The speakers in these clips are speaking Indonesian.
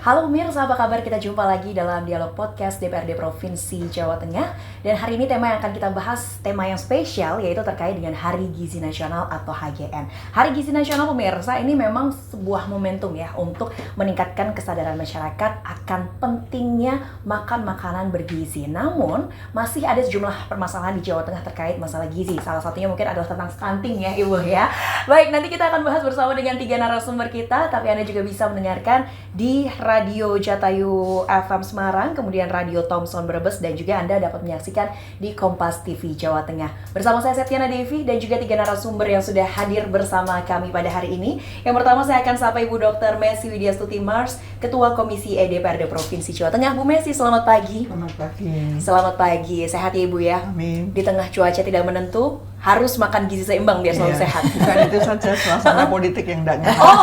Halo pemirsa, apa kabar? Kita jumpa lagi dalam Dialog Podcast DPRD Provinsi Jawa Tengah. Dan hari ini tema yang akan kita bahas, tema yang spesial, yaitu terkait dengan Hari Gizi Nasional atau HGN. Hari Gizi Nasional pemirsa, ini memang sebuah momentum ya untuk meningkatkan kesadaran masyarakat akan pentingnya makan makanan bergizi. Namun, masih ada sejumlah permasalahan di Jawa Tengah terkait masalah gizi. Salah satunya mungkin adalah tentang stunting ya Ibu ya. Baik, nanti kita akan bahas bersama dengan 3 narasumber kita, tapi Anda juga bisa mendengarkan di Radio Jatayu FM Semarang, kemudian Radio Thomson Brebes, dan juga Anda dapat menyaksikan di Kompas TV Jawa Tengah. Bersama saya Septiana Devi dan juga 3 narasumber yang sudah hadir bersama kami pada hari ini. Yang pertama saya akan sapa Ibu Dr. Messi Widyastuti Mars, Ketua Komisi DPRD Provinsi Jawa Tengah. Bu Messi, selamat pagi. Selamat pagi. Selamat pagi, sehat ya Ibu ya? Amin. Di tengah cuaca tidak menentu, harus makan gizi seimbang biar selalu sehat. Bukan itu saja, suasana politik yang tidak nyaman. Oh,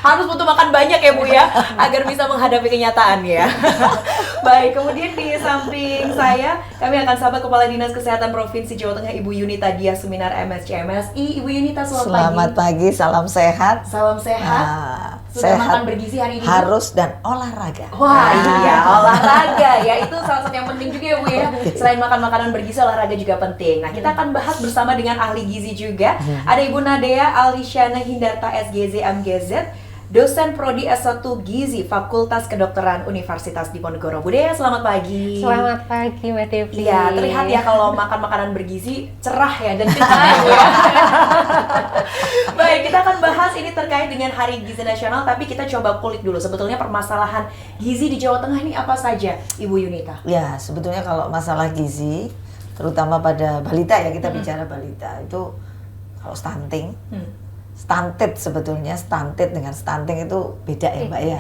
harus butuh makan banyak ya Bu ya, agar bisa menghadapi kenyataan ya. Baik, kemudian di samping saya, kami akan sapa Kepala Dinas Kesehatan Provinsi Jawa Tengah Ibu Yunita Dias Seminar MSc MSI. Ibu Yunita, selamat pagi, salam sehat. Salam sehat. Sudah sehat, makan bergizi hari ini? Harus dan olahraga. Wah iya, olahraga ya, itu salah satu yang penting juga ya Bu ya. Selain makan makanan bergizi, olahraga juga penting. Nah, kita akan bahas bersama dengan ahli gizi juga. Ada Ibu Nadea Alisyana Hindarta SGZ MGZ, dosen Prodi S1 Gizi Fakultas Kedokteran Universitas Diponegoro. Bu Dea, selamat pagi. Selamat pagi Mbak Devi. Iya, terlihat ya kalau makan makanan bergizi cerah ya dan cerah ya. Baik, kita akan bahas ini terkait dengan Hari Gizi Nasional, tapi kita coba kulik dulu sebetulnya permasalahan gizi di Jawa Tengah ini apa saja, Ibu Yunita? Ya, sebetulnya kalau masalah gizi, terutama pada balita ya, kita bicara balita, itu kalau stunting, stunted sebetulnya, stunted dengan stunting itu beda ya Mbak ya.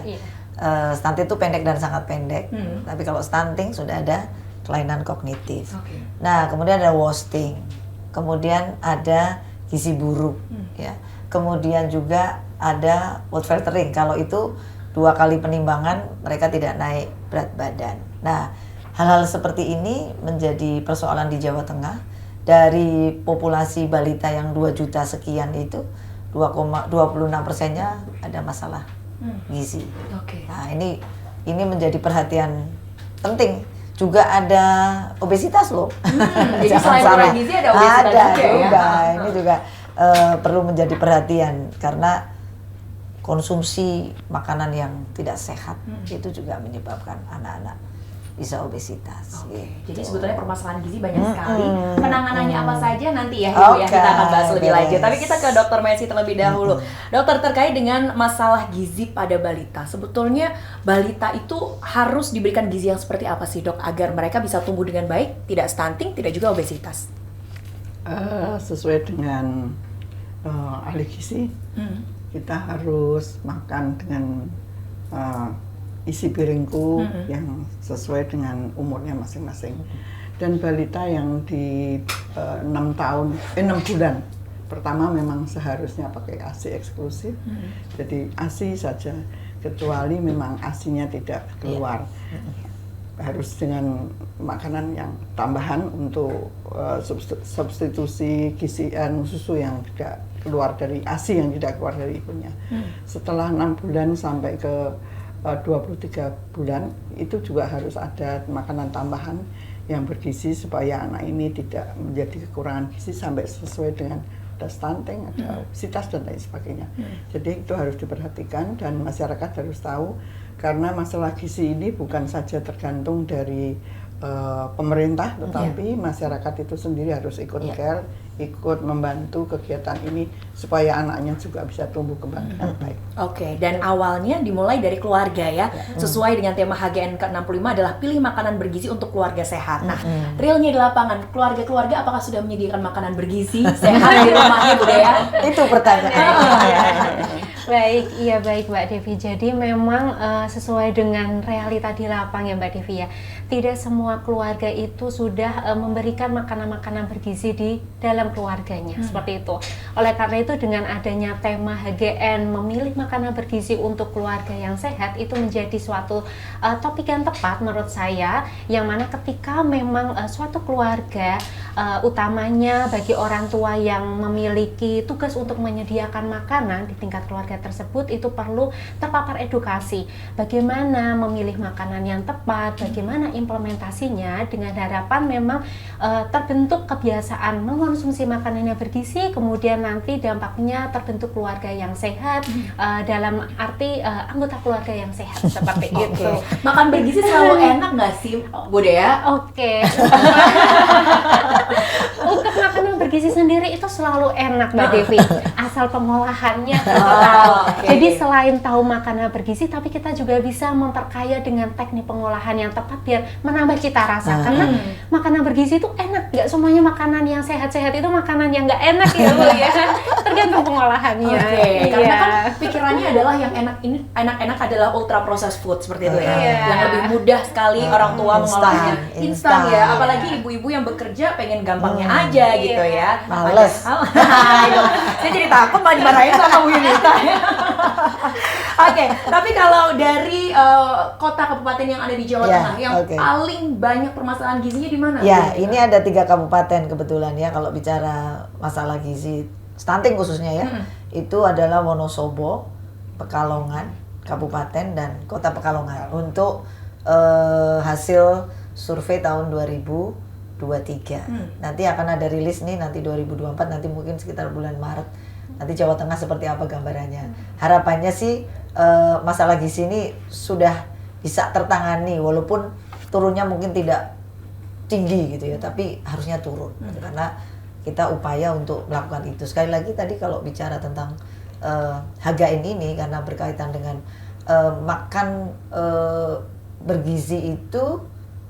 Stunted itu pendek dan sangat pendek, tapi kalau stunting sudah ada kelainan kognitif. Nah, kemudian ada wasting, kemudian ada gizi buruk, ya. Kemudian juga ada food filtering. Kalau itu 2 kali penimbangan mereka tidak naik berat badan. Nah, hal-hal seperti ini menjadi persoalan di Jawa Tengah. Dari populasi balita yang 2 juta sekian itu 2,26%-nya ada masalah gizi. Nah, ini menjadi perhatian penting. Juga ada obesitas loh. Jadi selain kurang gizi ada obesitas juga ya. Ini juga perlu menjadi perhatian karena konsumsi makanan yang tidak sehat itu juga menyebabkan anak-anak bisa obesitas. Gitu. Jadi sebetulnya permasalahan gizi banyak sekali. Penanganannya apa saja nanti ya Ibu ya, kita akan bahas lebih lanjut. Tapi kita ke Dr. Messi terlebih dahulu. Dokter, terkait dengan masalah gizi pada balita, sebetulnya balita itu harus diberikan gizi yang seperti apa sih Dok, agar mereka bisa tumbuh dengan baik, tidak stunting, tidak juga obesitas? Sesuai dengan ahli gizi, kita harus makan dengan isi piringku yang sesuai dengan umurnya masing-masing. Dan balita yang di 6 bulan pertama memang seharusnya pakai ASI eksklusif. Jadi ASI saja, kecuali memang ASInya tidak keluar. Harus dengan makanan yang tambahan untuk substitusi gizi susu yang tidak keluar dari ASI, yang tidak keluar dari ibunya. Setelah 6 bulan sampai ke 23 bulan itu juga harus ada makanan tambahan yang bergizi supaya anak ini tidak menjadi kekurangan gizi sampai sesuai dengan ada stunting, ada obesitas dan lain sebagainya. Jadi itu harus diperhatikan dan masyarakat harus tahu, karena masalah gizi ini bukan saja tergantung dari pemerintah, tetapi masyarakat itu sendiri harus ikut care, ikut membantu kegiatan ini supaya anaknya juga bisa tumbuh kembang dengan baik. Dan awalnya dimulai dari keluarga ya. Sesuai dengan tema HGN ke-65 adalah pilih makanan bergizi untuk keluarga sehat. Nah, realnya di lapangan, keluarga-keluarga apakah sudah menyediakan makanan bergizi sehat di rumahnya Bu Dea? Itu pertanyaan. Baik Mbak Devi. Jadi memang sesuai dengan realita di lapang ya Mbak Devi ya. Tidak semua keluarga itu sudah memberikan makanan-makanan bergizi di dalam keluarganya, seperti itu. Oleh karena itu dengan adanya tema HGN memilih makanan bergizi untuk keluarga yang sehat itu menjadi suatu topik yang tepat menurut saya, yang mana ketika memang suatu keluarga utamanya bagi orang tua yang memiliki tugas untuk menyediakan makanan di tingkat keluarga tersebut itu perlu terpapar edukasi bagaimana memilih makanan yang tepat, bagaimana implementasinya, dengan harapan memang terbentuk kebiasaan mengkonsumsi makanan yang bergizi, kemudian nanti dampaknya terbentuk keluarga yang sehat, dalam arti anggota keluarga yang sehat seperti itu. Makan bergizi selalu enak nggak sih, Bu Dea? Oke. Untuk makanan bergizi sendiri itu selalu enak, Mbak Devi, asal pengolahannya tahu. Jadi selain tahu makanan bergizi, tapi kita juga bisa memperkaya dengan teknik pengolahan yang tepat biar menambah cita rasa. Karena makanan bergizi itu enak, nggak semuanya makanan yang sehat-sehat itu makanan yang nggak enak ya, Bu ya. Tergantung pengolahannya. Karena kan pikirannya adalah yang enak-enak adalah ultra processed food seperti itu ya. Yang lebih mudah sekali orang tua mengolahnya instan ya. Apalagi ibu-ibu yang bekerja pengen gampangnya aja gitu ya. Males. Saya jadi takut malah dimarahin sama Bu Yunita. Oke, tapi kalau dari kota kabupaten yang ada di Jawa Tengah yang paling banyak permasalahan gizinya di mana? Ya, ini ada 3 kabupaten kebetulan ya kalau bicara masalah gizi stunting khususnya ya. Itu adalah Wonosobo, Pekalongan, Kabupaten dan Kota Pekalongan untuk hasil survei tahun 2023. Nanti akan ada rilis nih nanti 2024, nanti mungkin sekitar bulan Maret. Nanti Jawa Tengah seperti apa gambarannya. Harapannya sih masalah gizi ini sudah bisa tertangani walaupun turunnya mungkin tidak tinggi gitu ya, tapi harusnya turun gitu, karena kita upaya untuk melakukan itu. Sekali lagi tadi kalau bicara tentang HGN ini karena berkaitan dengan makan bergizi itu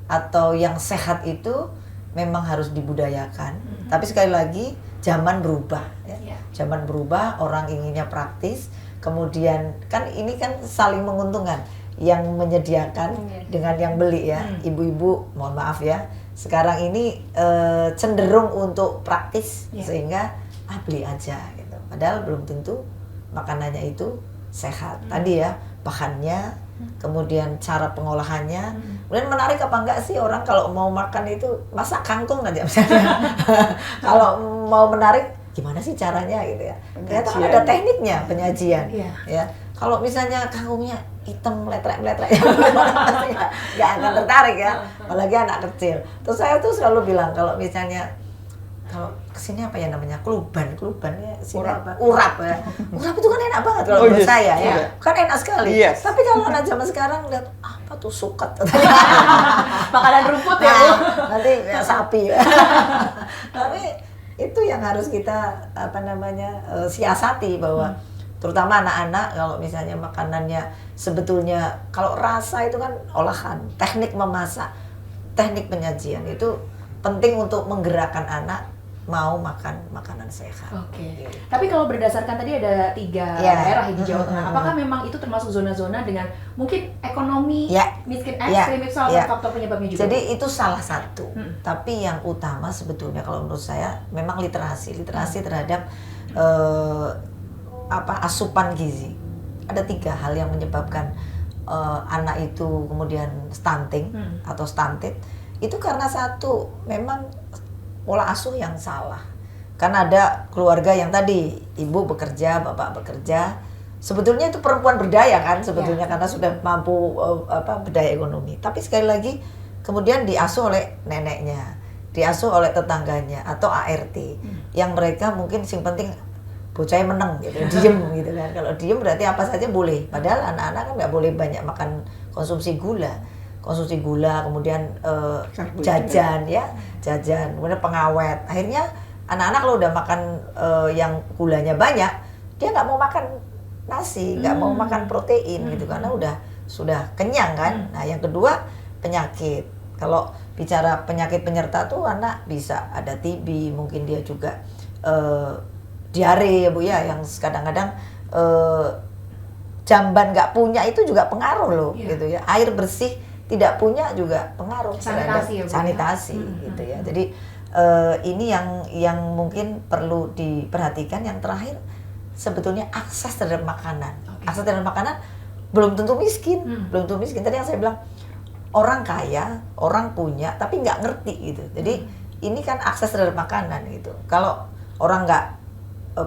atau yang sehat itu memang harus dibudayakan. Tapi sekali lagi zaman berubah ya. Zaman berubah, orang inginnya praktis. Kemudian kan ini kan saling menguntungkan, yang menyediakan dengan yang beli ya. Ibu-ibu mohon maaf ya, sekarang ini cenderung untuk praktis sehingga beli aja gitu. Padahal belum tentu makanannya itu sehat. Tadi ya bahannya, kemudian cara pengolahannya. Kemudian menarik apa enggak sih orang kalau mau makan itu masak kangkung aja misalnya. Kalau mau menarik gimana sih caranya gitu ya. Ternyata kan ada tekniknya penyajian. Ya. Kalau misalnya kangkungnya hitam meletrek-meletrek nggak akan tertarik ya, apalagi anak kecil. Terus saya tuh selalu bilang kalau misalnya kalau kesini apa ya namanya kluban ya, urap ya. Urap itu kan enak banget kalau menurut saya ya. Kan enak sekali. Tapi kalau anak zaman sekarang lihat apa tuh suket. Makanan rumput ya, Bu. Nanti ya, sapi. Tapi itu yang harus kita siasati bahwa terutama anak-anak kalau misalnya makanannya sebetulnya kalau rasa itu kan olahan, teknik memasak, teknik penyajian itu penting untuk menggerakkan anak mau makan makanan sehat. Tapi kalau berdasarkan tadi ada 3 daerah di Jawa Tengah, apakah memang itu termasuk zona-zona dengan mungkin ekonomi miskin ekstrim itu salah satu faktor penyebabnya juga? Jadi itu salah satu. Tapi yang utama sebetulnya kalau menurut saya memang literasi terhadap asupan gizi. Ada 3 hal yang menyebabkan anak itu kemudian stunting atau stunted. Itu karena satu memang pola asuh yang salah. Karena ada keluarga yang tadi ibu bekerja, bapak bekerja. Sebetulnya itu perempuan berdaya kan sebetulnya karena sudah mampu berdaya ekonomi. Tapi sekali lagi kemudian diasuh oleh neneknya, diasuh oleh tetangganya atau ART yang mereka mungkin yang penting bocahnya meneng gitu, diem gitu kan. Kalau diem berarti apa saja boleh. Padahal anak-anak kan nggak boleh banyak makan konsumsi gula, kemudian jajan, kemudian pengawet. Akhirnya anak-anak kalau udah makan yang gulanya banyak, dia nggak mau makan nasi, nggak mau makan protein gitu karena sudah kenyang kan. Nah yang kedua penyakit. Kalau bicara penyakit penyerta tuh anak bisa ada TB, mungkin dia juga diare ya Bu ya, yang kadang-kadang jamban nggak punya itu juga pengaruh loh gitu ya. Air bersih tidak punya juga pengaruh sanitasi gitu ya. Jadi ini yang mungkin perlu diperhatikan. Yang terakhir sebetulnya akses terhadap makanan. Akses terhadap makanan belum tentu miskin, belum tentu miskin. Tadi yang saya bilang orang kaya, orang punya tapi nggak ngerti gitu. Jadi ini kan akses terhadap makanan gitu. Kalau orang nggak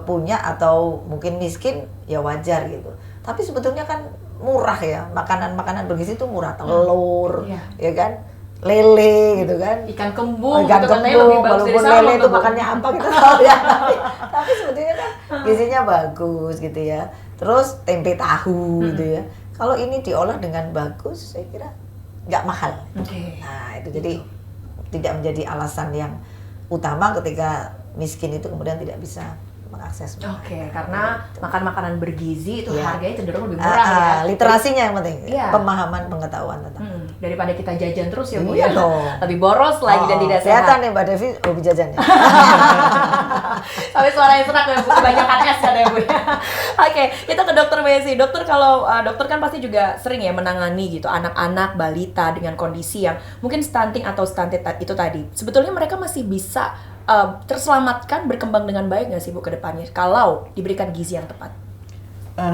punya atau mungkin miskin ya wajar gitu. Tapi sebetulnya kan murah ya, makanan-makanan bergizi itu murah, telur, ya kan, lele gitu kan, ikan kembung, ikan gitu katanya kembung, lebih bagus dari walaupun salmon lele itu tuh, Bu. makannya apa kita tahu ya, tapi sebetulnya kan gizinya bagus gitu ya. Terus tempe tahu gitu ya. Kalau ini diolah dengan bagus, saya kira nggak mahal. Oke. Nah itu jadi tidak menjadi alasan yang utama ketika miskin itu kemudian tidak bisa mengakses. Oke, karena makan makanan bergizi itu Iya. harganya cenderung lebih murah ya. Literasinya yang penting, Iya. pemahaman pengetahuan tentang. Daripada kita jajan terus ya Bu Iya ya. dong. Lebih boros lagi dan tidak kelihatan sehat. nih Mbak Devi hobi jajan ya. Sampai suaranya serak ya Bu, kebanyakan es katanya Bu ya. Oke, kita ke dokter Messi. Dokter, kalau dokter kan pasti juga sering ya menangani gitu anak-anak balita dengan kondisi yang mungkin stunting atau stunted itu tadi. Sebetulnya mereka masih bisa terselamatkan, berkembang dengan baik nggak sih Bu ke depannya kalau diberikan gizi yang tepat?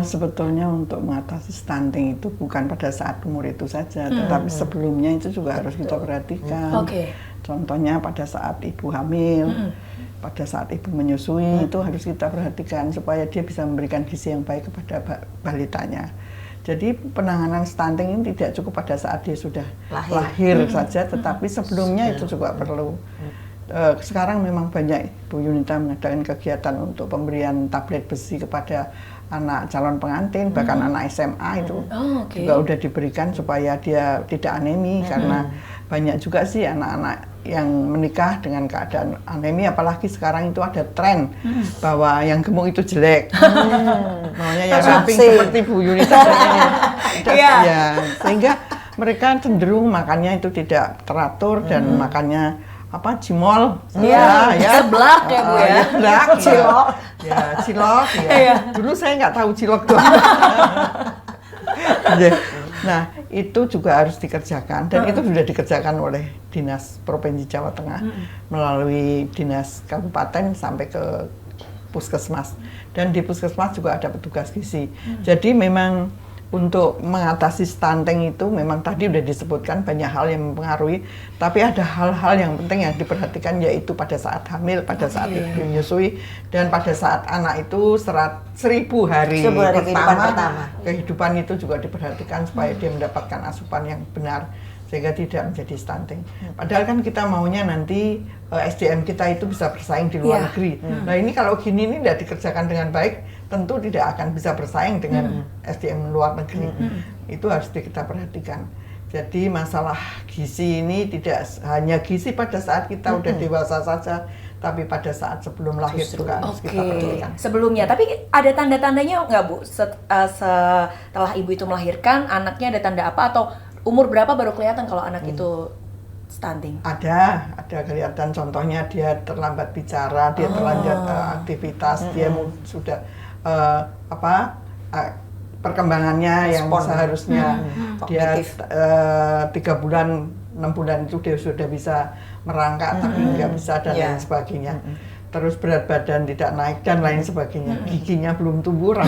Sebetulnya untuk mengatasi stunting itu bukan pada saat umur itu saja, tetapi sebelumnya itu juga harus kita perhatikan. Oke. Contohnya pada saat ibu hamil, pada saat ibu menyusui itu harus kita perhatikan supaya dia bisa memberikan gizi yang baik kepada balitanya. Jadi penanganan stunting ini tidak cukup pada saat dia sudah lahir saja, tetapi sebelumnya itu juga perlu. Sekarang memang banyak Bu Yunita mengadakan kegiatan untuk pemberian tablet besi kepada anak calon pengantin, bahkan anak SMA itu juga udah diberikan supaya dia tidak anemi, karena banyak juga sih anak-anak yang menikah dengan keadaan anemi, apalagi sekarang itu ada tren bahwa yang gemuk itu jelek, maunya yang ramping seperti Bu Yunita. Ya, sehingga mereka cenderung makannya itu tidak teratur dan makannya cimol, ya, seblak ya Bu ya, seblak, cilok, cilok, Dulu saya nggak tahu cilok tuh. Nah, itu juga harus dikerjakan dan itu sudah dikerjakan oleh Dinas Provinsi Jawa Tengah melalui Dinas Kabupaten sampai ke Puskesmas, dan di Puskesmas juga ada petugas gizi. Jadi memang untuk mengatasi stunting itu memang tadi udah disebutkan banyak hal yang mempengaruhi, tapi ada hal-hal yang penting yang diperhatikan, yaitu pada saat hamil, pada saat ibu menyusui, dan pada saat anak itu 1000 hari pertama kehidupan itu juga diperhatikan supaya dia mendapatkan asupan yang benar sehingga tidak menjadi stunting. Padahal kan kita maunya nanti SDM kita itu bisa bersaing di luar negeri. Nah ini kalau gini ini tidak dikerjakan dengan baik, tentu tidak akan bisa bersaing dengan SDM luar negeri. Itu harus kita perhatikan. Jadi masalah gizi ini tidak hanya gizi pada saat kita udah dewasa saja, tapi pada saat sebelum lahir juga harus kita perhatikan. Sebelumnya, tapi ada tanda-tandanya nggak Bu? Setelah ibu itu melahirkan, anaknya ada tanda apa, atau umur berapa baru kelihatan kalau anak itu stunting? Ada kelihatan, contohnya dia terlambat bicara, dia terlambat aktivitas, dia sudah perkembangannya yang seharusnya dia 3 bulan, 6 bulan itu dia sudah bisa merangkak tapi nggak bisa dan lain sebagainya. Terus berat badan tidak naik dan lain sebagainya. Giginya belum tumbuh,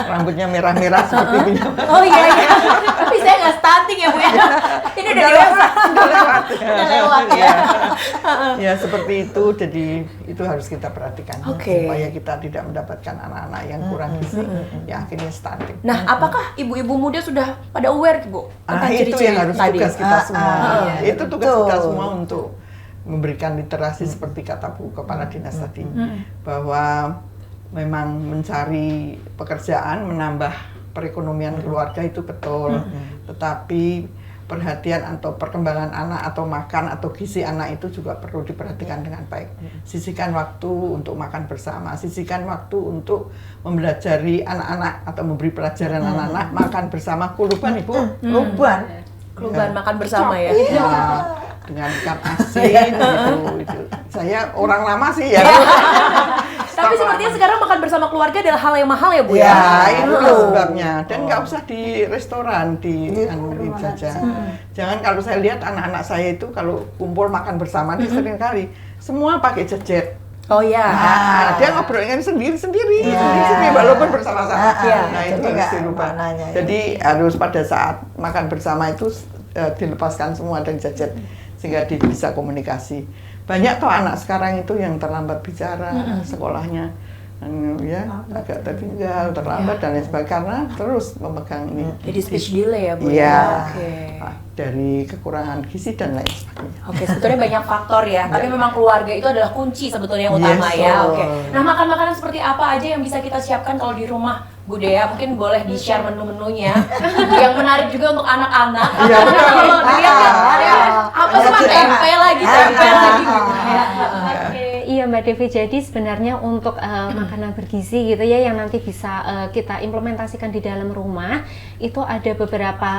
rambutnya merah-merah seperti ini. Oh iya. Tapi saya nggak stunting ya Bu ya. Ini udah dewasa. Udah lewat ya. Ya seperti itu, jadi itu harus kita perhatikan supaya kita tidak mendapatkan anak-anak yang kurang gizi yang akhirnya stunting. Nah, apakah ibu-ibu muda sudah pada aware Bu tentang Itu ciri-ciri yang harus tadi? tugas kita semua. Itu tugas betul. kita semua untuk memberikan literasi seperti kata Bu Kepala Dinas tadi, bahwa memang mencari pekerjaan, menambah perekonomian keluarga itu betul, tetapi perhatian atau perkembangan anak atau makan atau gizi anak itu juga perlu diperhatikan dengan baik. Sisihkan waktu untuk makan bersama, sisihkan waktu untuk mempelajari anak-anak atau memberi pelajaran anak-anak makan bersama. Kuluban Ibu? Keluban makan bersama ya. Dengan ikan asin gitu. Saya orang lama sih ya. Tapi sepertinya sekarang makan bersama keluarga adalah hal yang mahal ya Bu ya. Ya, itulah sebabnya. Dan nggak usah di restoran, di saja. Jangan, kalau saya lihat anak-anak saya itu kalau kumpul makan bersama ini sering kali semua pakai jejet. Oh iya. Nah, dia ngobrolnya sendiri walaupun bersama-sama. Nah, itu harus dirubah. Jadi harus pada saat makan bersama itu dilepaskan semua dari gadget sehingga bisa komunikasi. banyak toh anak sekarang itu yang terlambat bicara sekolahnya, ya agak tertinggal, terlambat dan lain sebagainya karena terus memegang ini. Jadi speech delay ya Bu? Iya. Oke. Dari kekurangan gizi dan lain sebagainya. Oke, sebetulnya banyak faktor ya, tapi memang keluarga itu adalah kunci sebetulnya yang utama Yes, ya. oh. Oke. Nah, makan-makanan seperti apa aja yang bisa kita siapkan kalau di rumah, Bu Dea? Mungkin boleh di-share menu-menunya yang menarik juga untuk anak-anak. Iya, Karena betul. kalau dilihat kan ada apa sih Ada tempe lagi gitu ya. Oke, iya Mbak Devi. Jadi sebenarnya untuk makanan bergizi gitu ya yang nanti bisa kita implementasikan di dalam rumah itu ada beberapa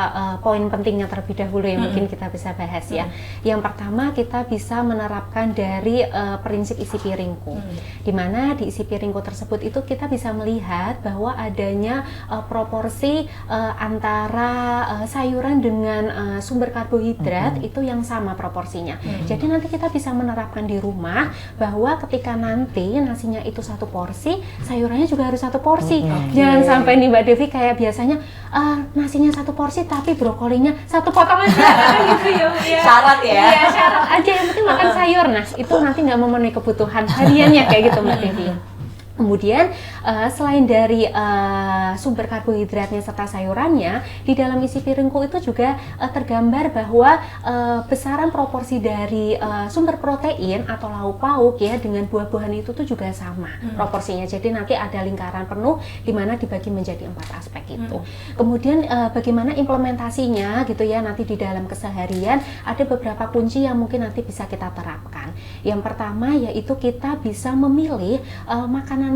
poin pentingnya terlebih dahulu yang mungkin kita bisa bahas ya. Yang pertama kita bisa menerapkan dari prinsip isi piringku. Di mana di isi piringku tersebut itu kita bisa melihat bahwa adanya proporsi antara sayuran dengan sumber karbohidrat itu yang sama proporsinya. Jadi nanti kita bisa menerapkan di rumah bahwa ketika nanti nasinya itu 1 porsi, sayurannya juga harus 1 porsi. Jangan sampai nih Mbak Devi kayak biasanya nasinya 1 porsi tapi brokolinya 1 potongan gitu ya Bu ya. Syarat ya. Iya, syarat aja yang penting makan sayur. Nah, itu nanti nggak memenuhi kebutuhan hariannya kayak gitu Mbak Devi. Kemudian selain dari sumber karbohidratnya serta sayurannya, di dalam isi piringku itu juga tergambar bahwa besaran proporsi dari sumber protein atau lauk pauk ya dengan buah-buahan itu tuh juga sama proporsinya. Jadi nanti ada lingkaran penuh di mana dibagi menjadi 4 aspek itu. Kemudian bagaimana implementasinya gitu ya nanti di dalam keseharian ada beberapa kunci yang mungkin nanti bisa kita terapkan. Yang pertama yaitu kita bisa memilih makanan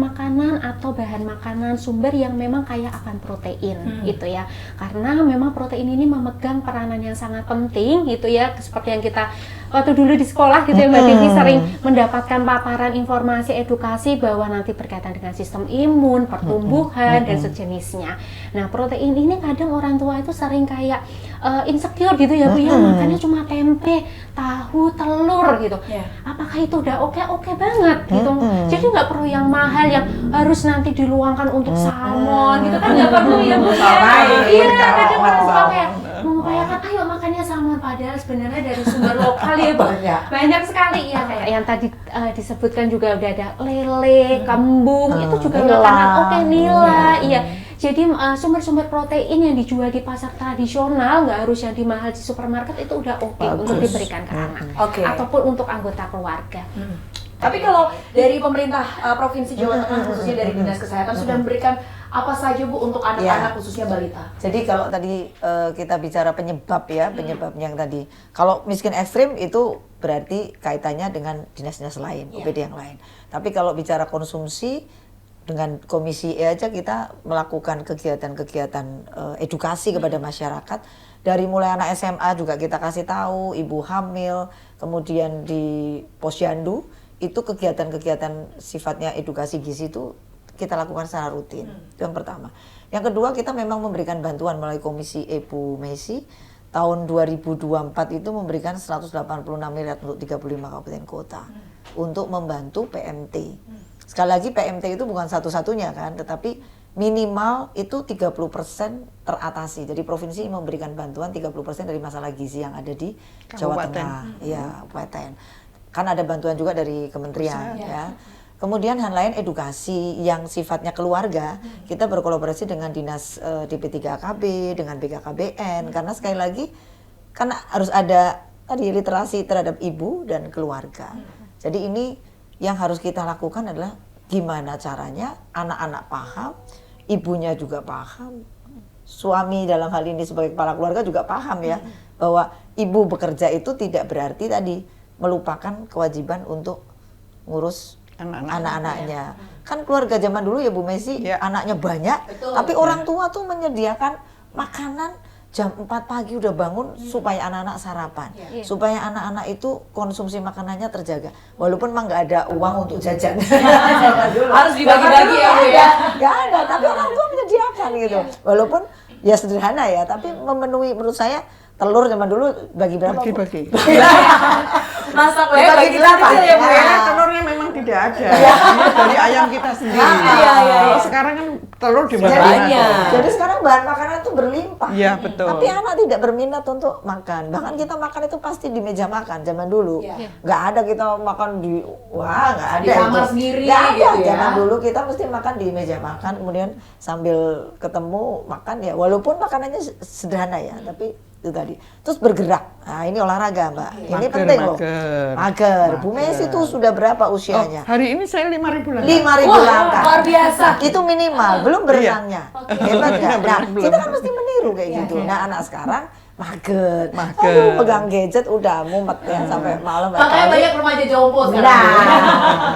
atau bahan makanan sumber yang memang kaya akan protein gitu ya, karena memang protein ini memegang peranan yang sangat penting gitu ya, seperti yang kita waktu dulu di sekolah gitu ya Mbak Devi sering mendapatkan paparan informasi edukasi bahwa nanti berkaitan dengan sistem imun, pertumbuhan dan sejenisnya. Nah protein ini kadang orang tua itu sering kayak insecure gitu ya Bu ya, makannya cuma tempe, tahu, telur gitu. Apakah itu udah oke banget gitu? Jadi nggak perlu yang mahal yang harus nanti diluangkan untuk salmon gitu kan, nggak perlu ya Bu ya. Iya, kadang orang tua kayak mengupayakan ayo makannya salmon padahal sebenarnya dari sumber lokal ya Bu. Banyak sekali ya kayak yang tadi disebutkan juga udah ada lele, kembung, itu juga makanan oke, nila, iya. Jadi sumber-sumber protein yang dijual di pasar tradisional, nggak harus yang di mahal di supermarket, itu udah oke untuk diberikan ke anak ataupun untuk anggota keluarga. Tapi kalau dari pemerintah Provinsi Jawa Tengah khususnya dari Dinas Kesehatan sudah memberikan apa saja Bu untuk anak-anak khususnya balita? Jadi kalau tadi kita bicara penyebab ya, penyebabnya yang tadi. Kalau miskin ekstrim itu berarti kaitannya dengan dinas-dinas lain, OPD yang lain. Tapi kalau bicara konsumsi, dengan Komisi E aja kita melakukan kegiatan-kegiatan edukasi kepada masyarakat. Dari mulai anak SMA juga kita kasih tahu, ibu hamil, kemudian di posyandu, itu kegiatan-kegiatan sifatnya edukasi gizi itu kita lakukan secara rutin. Itu yang pertama. Yang kedua, kita memang memberikan bantuan melalui Komisi E Bu Messi. Tahun 2024 itu memberikan 186 miliar untuk 35 kabupaten kota untuk membantu PMT. Sekali lagi PMT itu bukan satu-satunya kan, tetapi minimal itu 30% teratasi. Jadi provinsi memberikan bantuan 30% dari masalah gizi yang ada di Jawa Tengah, ya, kabupaten. Kan ada bantuan juga dari kementerian ya. Kemudian hal lain edukasi yang sifatnya keluarga, kita berkolaborasi dengan Dinas DP3KB, dengan BKKBN, karena sekali lagi kan harus ada tadi literasi terhadap ibu dan keluarga. Jadi ini yang harus kita lakukan adalah gimana caranya anak-anak paham, ibunya juga paham, suami dalam hal ini sebagai kepala keluarga juga paham ya, bahwa ibu bekerja itu tidak berarti tadi melupakan kewajiban untuk ngurus anak-anaknya. Kan keluarga zaman dulu ya Bu Messi, anaknya banyak, tapi orang tua tuh menyediakan makanan jam 4 pagi udah bangun supaya anak-anak sarapan, supaya anak-anak itu konsumsi makanannya terjaga. Walaupun memang nggak ada uang untuk jajan, harus dibagi-bagi ya. Nggak ada, tapi orang tua menyediakan gitu. Walaupun ya sederhana ya, tapi memenuhi menurut saya. Telur zaman dulu bagi berapa? Bagi-bagi. Masak bagi kita kecil ya Bu ya. Telurnya memang tidak ada. dari ayam kita sendiri. Iya. Kalau sekarang kan telur di mana-mana. Banyak. Jadi sekarang bahan makanan itu berlimpah. Iya, betul. Tapi anak tidak berminat untuk makan. Bahkan kita makan itu pasti di meja makan zaman dulu. Nggak ada kita makan di nggak ada. Di kamar itu. sendiri Nggak ada. gitu ya. Zaman dulu kita mesti makan di meja makan, kemudian sambil ketemu makan ya. Walaupun makanannya sederhana ya, tapi itu tadi. Terus bergerak. Nah, ini olahraga, Mbak. Ini Mager, penting loh. mager. Bu Messi itu sudah berapa usianya? Hari ini saya 5.000 langkah. 5.000 Wah, langkah. luar biasa. Itu minimal, belum berenangnya. Hebat nggak? Nah, Belum. kita kan mesti meniru kayak gitu. Nah, anak sekarang mager. Mager. Aduh, pegang gadget udah mumet ya sampai malam. nggak Makanya tahu. banyak remaja jompo sekarang.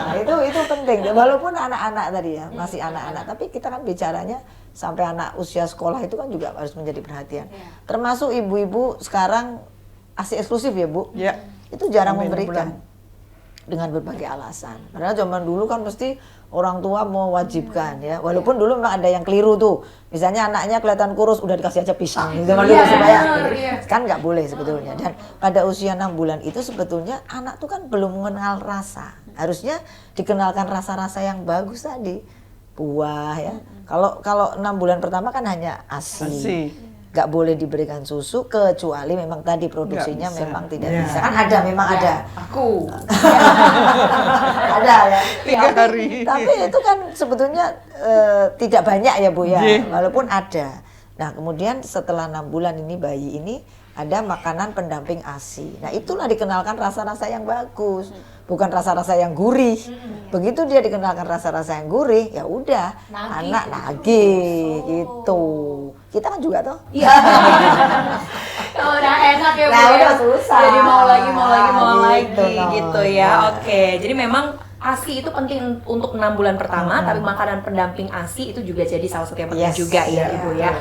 Nah, itu penting. Walaupun anak-anak tadi ya, masih anak-anak, tapi kita kan bicaranya sampai anak usia sekolah itu kan juga harus menjadi perhatian. Termasuk ibu-ibu sekarang ASI eksklusif ya, Bu. Ya. Itu jarang Sampai 6 memberikan dengan berbagai alasan. Padahal zaman dulu kan mesti orang tua mewajibkan ya. Walaupun dulu memang ada yang keliru tuh. Misalnya anaknya kelihatan kurus udah dikasih aja pisang zaman dulu supaya kan nggak boleh sebetulnya. Dan pada usia 6 bulan itu sebetulnya anak tuh kan belum mengenal rasa. Harusnya dikenalkan rasa-rasa yang bagus tadi. Buah ya. Kalau 6 bulan pertama kan hanya ASI. Nggak boleh diberikan susu kecuali memang tadi produksinya Nggak bisa. memang tidak Ya. bisa. Kan ada, memang ada. Aku. Ada ya. 3 hari. Tapi itu kan sebetulnya tidak banyak ya Bu ya, Iya. walaupun ada. Nah kemudian setelah 6 bulan ini bayi ini ada makanan pendamping ASI. Nah itulah dikenalkan rasa-rasa yang bagus, bukan rasa-rasa yang gurih. Begitu dia dikenalkan rasa-rasa yang gurih, ya udah anak nagih gitu. Kita kan juga toh. Iya. Kalau udah enak ya Bu. Nah, ya. udah susah. Jadi mau lagi Gitu, gitu no. ya. Nah. Oke. Jadi memang ASI itu penting untuk 6 bulan pertama, tapi makanan pendamping ASI itu juga jadi salah satu yang penting Yes. juga ya, Iya. Ibu ya.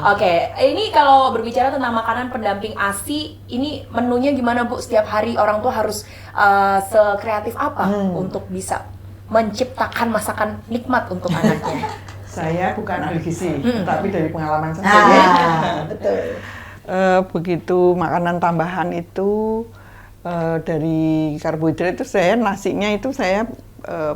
Oke, ini kalau berbicara tentang makanan pendamping ASI, ini menunya gimana Bu? Setiap hari orang tua harus sekreatif apa untuk bisa menciptakan masakan nikmat untuk anaknya? Saya bukan ahli gizi, tapi dari pengalaman saya. Betul. Begitu makanan tambahan itu dari karbohidrat itu saya nasinya itu saya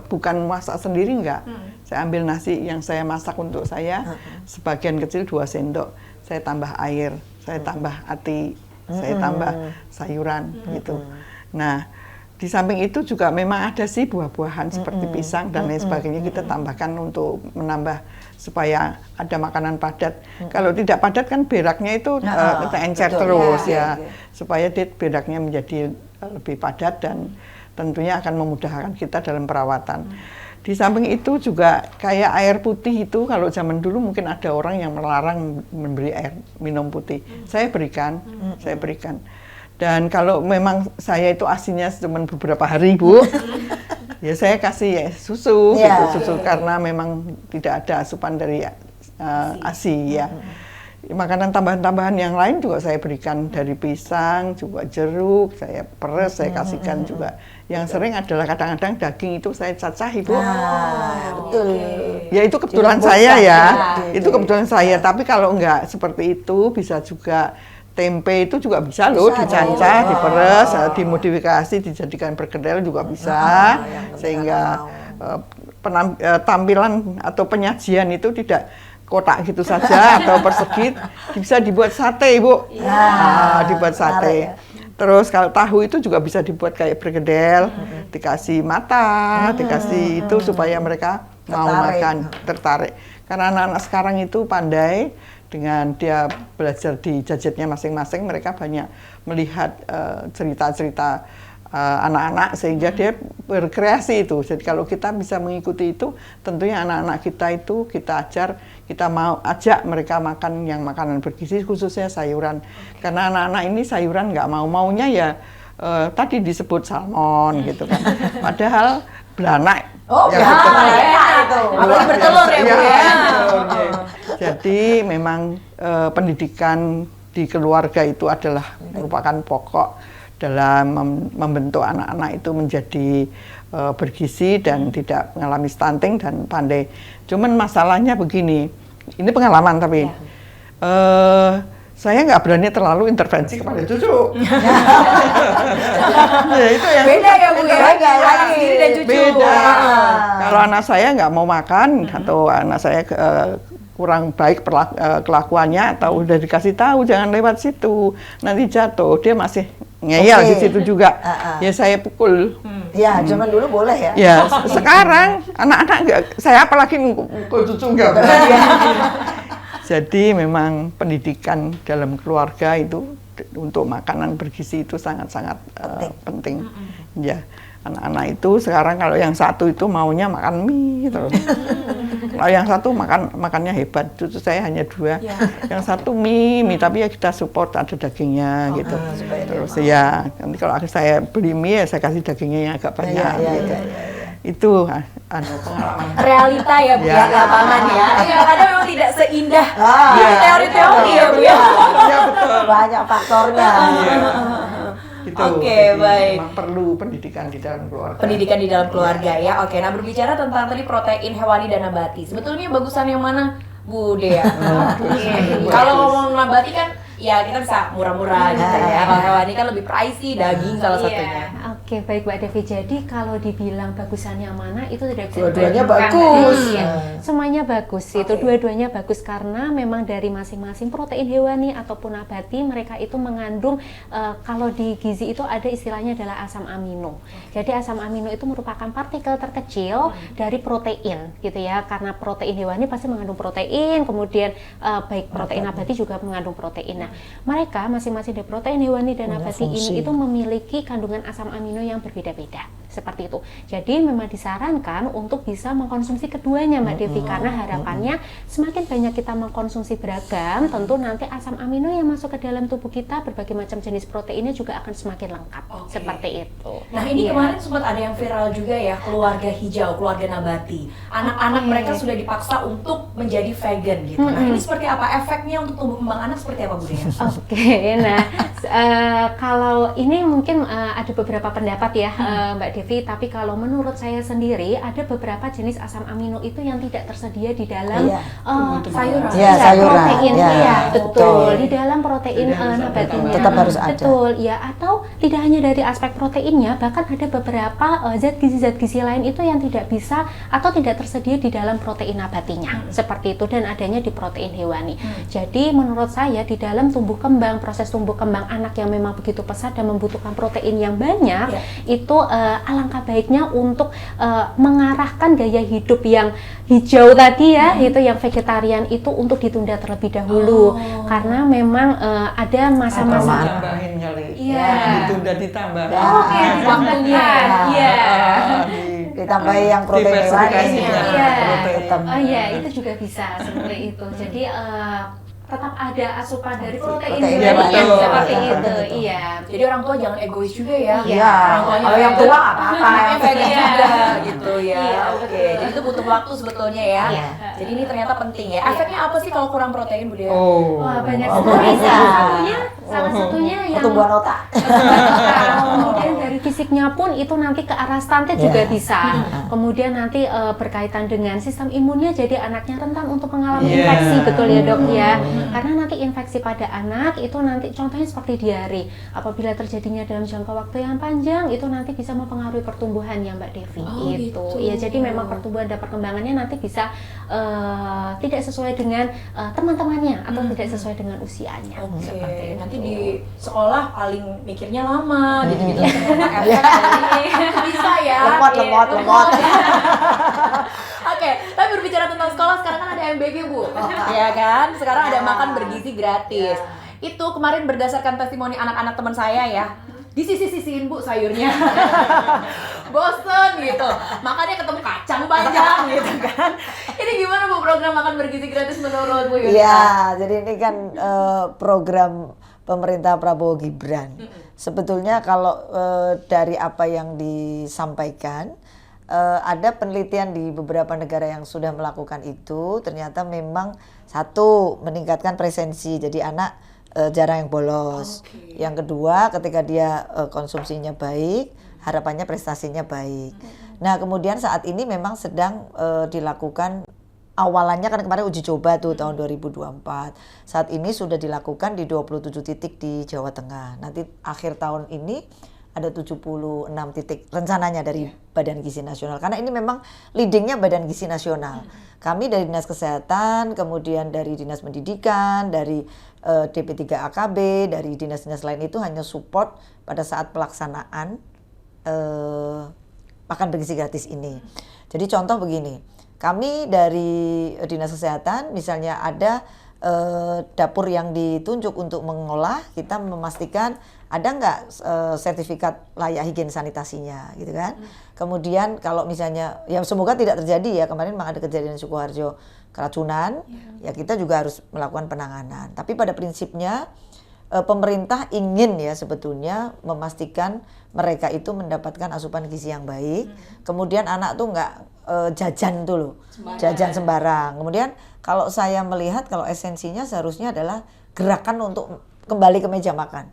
bukan masak sendiri enggak. Saya ambil nasi yang saya masak untuk saya, sebagian kecil 2 sendok. Saya tambah air, saya tambah ati, saya tambah sayuran gitu. Nah, di samping itu juga memang ada sih buah-buahan seperti pisang dan lain sebagainya kita tambahkan untuk menambah supaya ada makanan padat. Kalau tidak padat kan beraknya itu kita encer betul. terus Ya, ya, supaya beraknya menjadi lebih padat dan tentunya akan memudahkan kita dalam perawatan. Di samping itu juga kayak air putih itu kalau zaman dulu mungkin ada orang yang melarang memberi air minum putih. Saya berikan. Dan kalau memang saya itu asinya cuma beberapa hari, Bu, ya saya kasih ya susu, gitu, susu karena memang tidak ada asupan dari ASI ya. Makanan tambahan-tambahan yang lain juga saya berikan dari pisang, juga jeruk, saya peres, saya kasihkan juga. Yang sering adalah kadang-kadang daging itu saya cacah, Ibu. Betul. Ya itu kebetulan saya ya, itu kebetulan saya. Tapi kalau enggak seperti itu bisa juga tempe itu juga bisa loh, dicancah, diperes, dimodifikasi, dijadikan perkedel juga bisa. Sehingga tampilan atau penyajian itu tidak kotak gitu saja atau persegi, bisa dibuat sate, Ibu. Dibuat sate. Terus kalau tahu itu juga bisa dibuat kayak perkedel, dikasih mata, dikasih itu supaya mereka mau makan, tertarik. Karena anak-anak sekarang itu pandai dengan dia belajar di gadgetnya masing-masing, mereka banyak melihat cerita-cerita anak-anak sehingga dia berkreasi itu. Jadi kalau kita bisa mengikuti itu, tentunya anak-anak kita itu kita ajar, kita mau ajak mereka makan yang makanan bergizi, khususnya sayuran. Karena anak-anak ini sayuran nggak maunya ya tadi disebut salmon gitu kan. Padahal belanak. Apalagi bertelur ya, Bu ya. Jadi memang pendidikan di keluarga itu adalah merupakan pokok. dalam membentuk anak-anak itu menjadi bergizi dan tidak mengalami stunting dan pandai. Cuman masalahnya begini, ini pengalaman tapi saya nggak berani terlalu intervensi kepada cucu. Ya, itu yang Beda ya Bu ya, anak sendiri dan cucu. beda. Kalau anak saya nggak mau makan atau anak saya kurang baik kelakuannya atau udah dikasih tahu jangan lewat situ, nanti jatuh, dia masih ngeyel di situ juga. Ya saya pukul. Ya, zaman dulu boleh ya. Ya, sekarang anak-anak nggak, saya apalagi mukul cucu nggak berani. Jadi memang pendidikan dalam keluarga itu untuk makanan bergizi itu sangat-sangat penting. Ya, anak-anak itu sekarang kalau yang satu itu maunya makan mie terus. Kalau yang satu makannya hebat, cucu saya hanya 2. Yang satu mie, tapi ya kita support ada dagingnya gitu. Terus ya, nanti kalau saya beli mie ya saya kasih dagingnya yang agak banyak. Gitu. Itu pengalaman. Realita ya Bu ya, lapangan ya. Iya, kadang memang tidak seindah teori-teori ya Bu ya. Ya betul. Banyak faktornya. Gitu. Oke, baik. Memang perlu pendidikan di dalam keluarga. Pendidikan di dalam keluarga ya. Oke, nah berbicara tentang tadi protein hewani dan nabati. Sebetulnya bagusan yang mana Bu Dea? Kalau ngomong nabati kan ya kita bisa murah-murah gitu ya. Kalau hewani kan lebih pricey, daging salah satunya. Oke, baik Mbak Devi. Jadi kalau dibilang bagusan yang mana itu tidak bisa Dua-duanya dibandingkan. bagus. Iya, semuanya bagus. Itu dua-duanya bagus karena memang dari masing-masing protein hewani ataupun nabati mereka itu mengandung kalau di gizi itu ada istilahnya adalah asam amino. Jadi asam amino itu merupakan partikel terkecil dari protein gitu ya. Karena protein hewani pasti mengandung protein, kemudian baik protein nabati juga mengandung protein. Nah, mereka masing-masing dari protein hewani dan nabati ini itu memiliki kandungan asam amino yang berbeda-beda seperti itu. Jadi memang disarankan untuk bisa mengkonsumsi keduanya Mbak Devi karena harapannya semakin banyak kita mengkonsumsi beragam, tentu nanti asam amino yang masuk ke dalam tubuh kita berbagai macam jenis proteinnya juga akan semakin lengkap. Seperti itu. Nah ini kemarin sempat ada yang viral juga ya, keluarga hijau, keluarga nabati. Anak-anak mereka sudah dipaksa untuk menjadi vegan gitu. Nah ini seperti apa efeknya untuk tumbuh kembang anak seperti apa Bu Dea? Oke, nah kalau ini mungkin ada beberapa pendapat ya Mbak Devi, tapi kalau menurut saya sendiri ada beberapa jenis asam amino itu yang tidak tersedia di dalam sayuran. Ya, sayuran. Protein, Ya, iya, betul. oke. Di dalam protein nabatinya. Tetap harus ada. Betul, ya. Atau tidak hanya dari aspek proteinnya, bahkan ada beberapa zat gizi lain itu yang tidak bisa atau tidak tersedia di dalam protein nabatinya. Seperti itu dan adanya di protein hewani. Jadi menurut saya di dalam tumbuh kembang, proses tumbuh kembang anak yang memang begitu pesat dan membutuhkan protein yang banyak, itu alangkah baiknya untuk mengarahkan gaya hidup yang hijau tadi ya, itu yang vegetarian itu untuk ditunda terlebih dahulu karena memang ada masa-masa Tambahin kali. Iya. Ditambah. Oke, ditambahkan. Iya. Ditambahi yang protein hewani. Iya. Tetap. Oh iya, itu juga bisa seperti itu. Jadi tetap ada asupan dari protein Protein hewani hewani. seperti Betul. itu. Iya. Jadi orang tua jangan egois juga ya. Iya. Orang tuanya Kalau yang vegan, tua apa-apa. anaknya vegan Iya. juga gitu ya. Iya, Oke, jadi itu butuh waktu sebetulnya ya. Iya. Jadi ini ternyata penting ya. Efeknya apa sih kalau kurang protein Bu Dea? Wah, banyak sekali. Salah satunya yang Pertumbuhan otak. kemudian dari fisiknya pun itu nanti ke arah stunted juga bisa. Kemudian nanti berkaitan dengan sistem imunnya, jadi anaknya rentan untuk mengalami infeksi, betul ya Dok ya. Karena nanti infeksi pada anak itu nanti contohnya seperti diare. Apabila terjadinya dalam jangka waktu yang panjang, itu nanti bisa mempengaruhi pertumbuhannya Mbak Devi. Gitu. Ya, jadi memang pertumbuhan dan perkembangannya nanti bisa tidak sesuai dengan teman-temannya atau tidak sesuai dengan usianya. Oke, nanti di sekolah paling mikirnya lama gitu-gitu. Efek dari bisa ya. Lemot. Oke, tapi berbicara tentang sekolah sekarang kan ada MBG Bu, ya kan? Sekarang ada makan bergizi gratis. Itu kemarin berdasarkan testimoni anak-anak teman saya ya, disisi-sisiin Bu sayurnya. Bosen gitu, makanya ketemu kacang panjang gitu kan. Ini gimana Bu program makan bergizi gratis menurut Bu Yunita? Iya, jadi ini kan program pemerintah Prabowo Gibran. Sebetulnya kalau dari apa yang disampaikan, ada penelitian di beberapa negara yang sudah melakukan itu, ternyata memang satu meningkatkan presensi, jadi anak jarang yang bolos. Yang kedua, ketika dia konsumsinya baik, harapannya prestasinya baik. Nah, kemudian saat ini memang sedang dilakukan, awalannya kan kemarin uji coba tuh tahun 2024. Saat ini sudah dilakukan di 27 titik di Jawa Tengah. Nanti akhir tahun ini ada 76 titik rencananya dari Badan Gizi Nasional. Karena ini memang leadingnya Badan Gizi Nasional. Kami dari Dinas Kesehatan, kemudian dari Dinas Pendidikan, dari DP3AKB, dari dinas-dinas lain itu hanya support pada saat pelaksanaan makan bergizi gratis ini. Jadi contoh begini, kami dari Dinas Kesehatan misalnya ada dapur yang ditunjuk untuk mengolah, kita memastikan ada nggak sertifikat layak higien sanitasinya gitu kan. Kemudian kalau misalnya, ya semoga tidak terjadi ya, kemarin memang ada kejadian di Sukoharjo keracunan, ya kita juga harus melakukan penanganan. Tapi pada prinsipnya pemerintah ingin ya sebetulnya memastikan mereka itu mendapatkan asupan gizi yang baik. Kemudian anak tuh nggak jajan tuh loh, jajan sembarang. Kemudian kalau saya melihat kalau esensinya seharusnya adalah gerakan untuk kembali ke meja makan.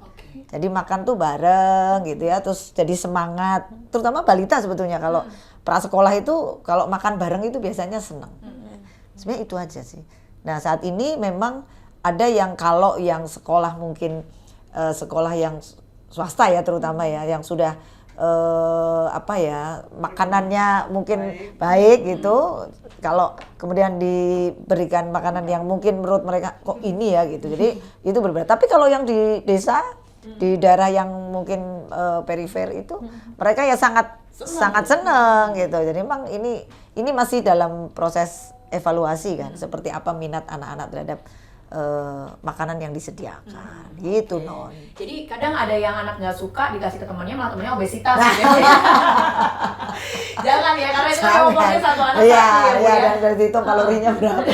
Jadi makan tuh bareng gitu ya, terus jadi semangat. Terutama balita sebetulnya kalau prasekolah itu kalau makan bareng itu biasanya senang. Sebenarnya itu aja sih. Nah saat ini memang ada yang kalau yang sekolah mungkin sekolah yang swasta ya terutama ya yang sudah makanannya mungkin baik gitu. Kalau kemudian diberikan makanan yang mungkin menurut mereka kok ini ya gitu. Jadi itu berbeda. Tapi kalau yang di desa di daerah yang mungkin perifer itu mereka ya sangat senang gitu. Jadi memang ini masih dalam proses evaluasi kan seperti apa minat anak-anak terhadap makanan yang disediakan gitu non. Jadi kadang ada yang anak nggak suka dikasih ke temannya malah temannya obesitas gitu ya. Jangan ya karena itu ngomongnya satu anak satu ya. Dan dari itu kalorinya berapa?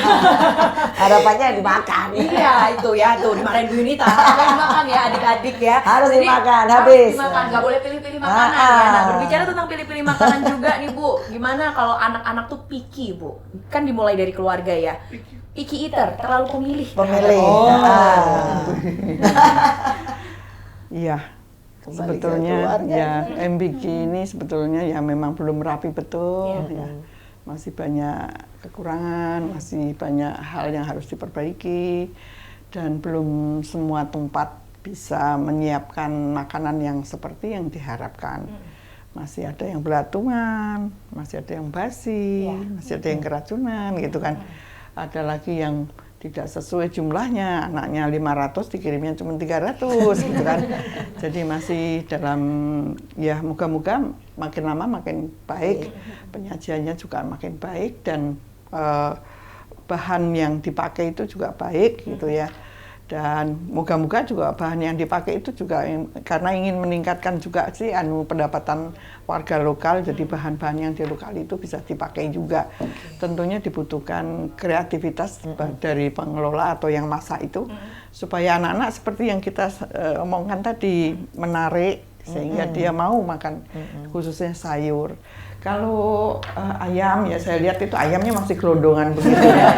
Harapannya dimakan. Iya itu ya tuh dimarahin Bu Yunita. Harus dimakan ya adik-adik ya. Harus Jadi, dimakan harus habis. Dimakan nggak boleh pilih-pilih makanan ya. Nah berbicara tentang pilih-pilih makanan juga nih Bu. Gimana kalau anak-anak tuh picky Bu? Kan dimulai dari keluarga ya. Picky eater, terlalu pemilih. Iya. Sebetulnya ya MBG ini sebetulnya ya memang belum rapi betul ya. Masih banyak kekurangan, masih banyak hal yang harus diperbaiki dan belum semua tempat bisa menyiapkan makanan yang seperti yang diharapkan. Masih ada yang belatungan, masih ada yang basi, masih ada yang keracunan gitu kan. Ada lagi yang tidak sesuai jumlahnya, anaknya 500 dikirimnya cuma 300 gitu kan. Jadi masih dalam ya moga-moga makin lama makin baik, penyajiannya juga makin baik dan bahan yang dipakai itu juga baik gitu ya. Dan moga-moga juga bahan yang dipakai itu juga karena ingin meningkatkan juga sih pendapatan warga lokal, jadi bahan-bahan yang di lokal itu bisa dipakai juga. Tentunya dibutuhkan kreativitas dari pengelola atau yang masak itu supaya anak-anak seperti yang kita omongkan tadi menarik sehingga dia mau makan khususnya sayur. Kalau ayam ya saya lihat itu ayamnya masih gelondongan begitu ya.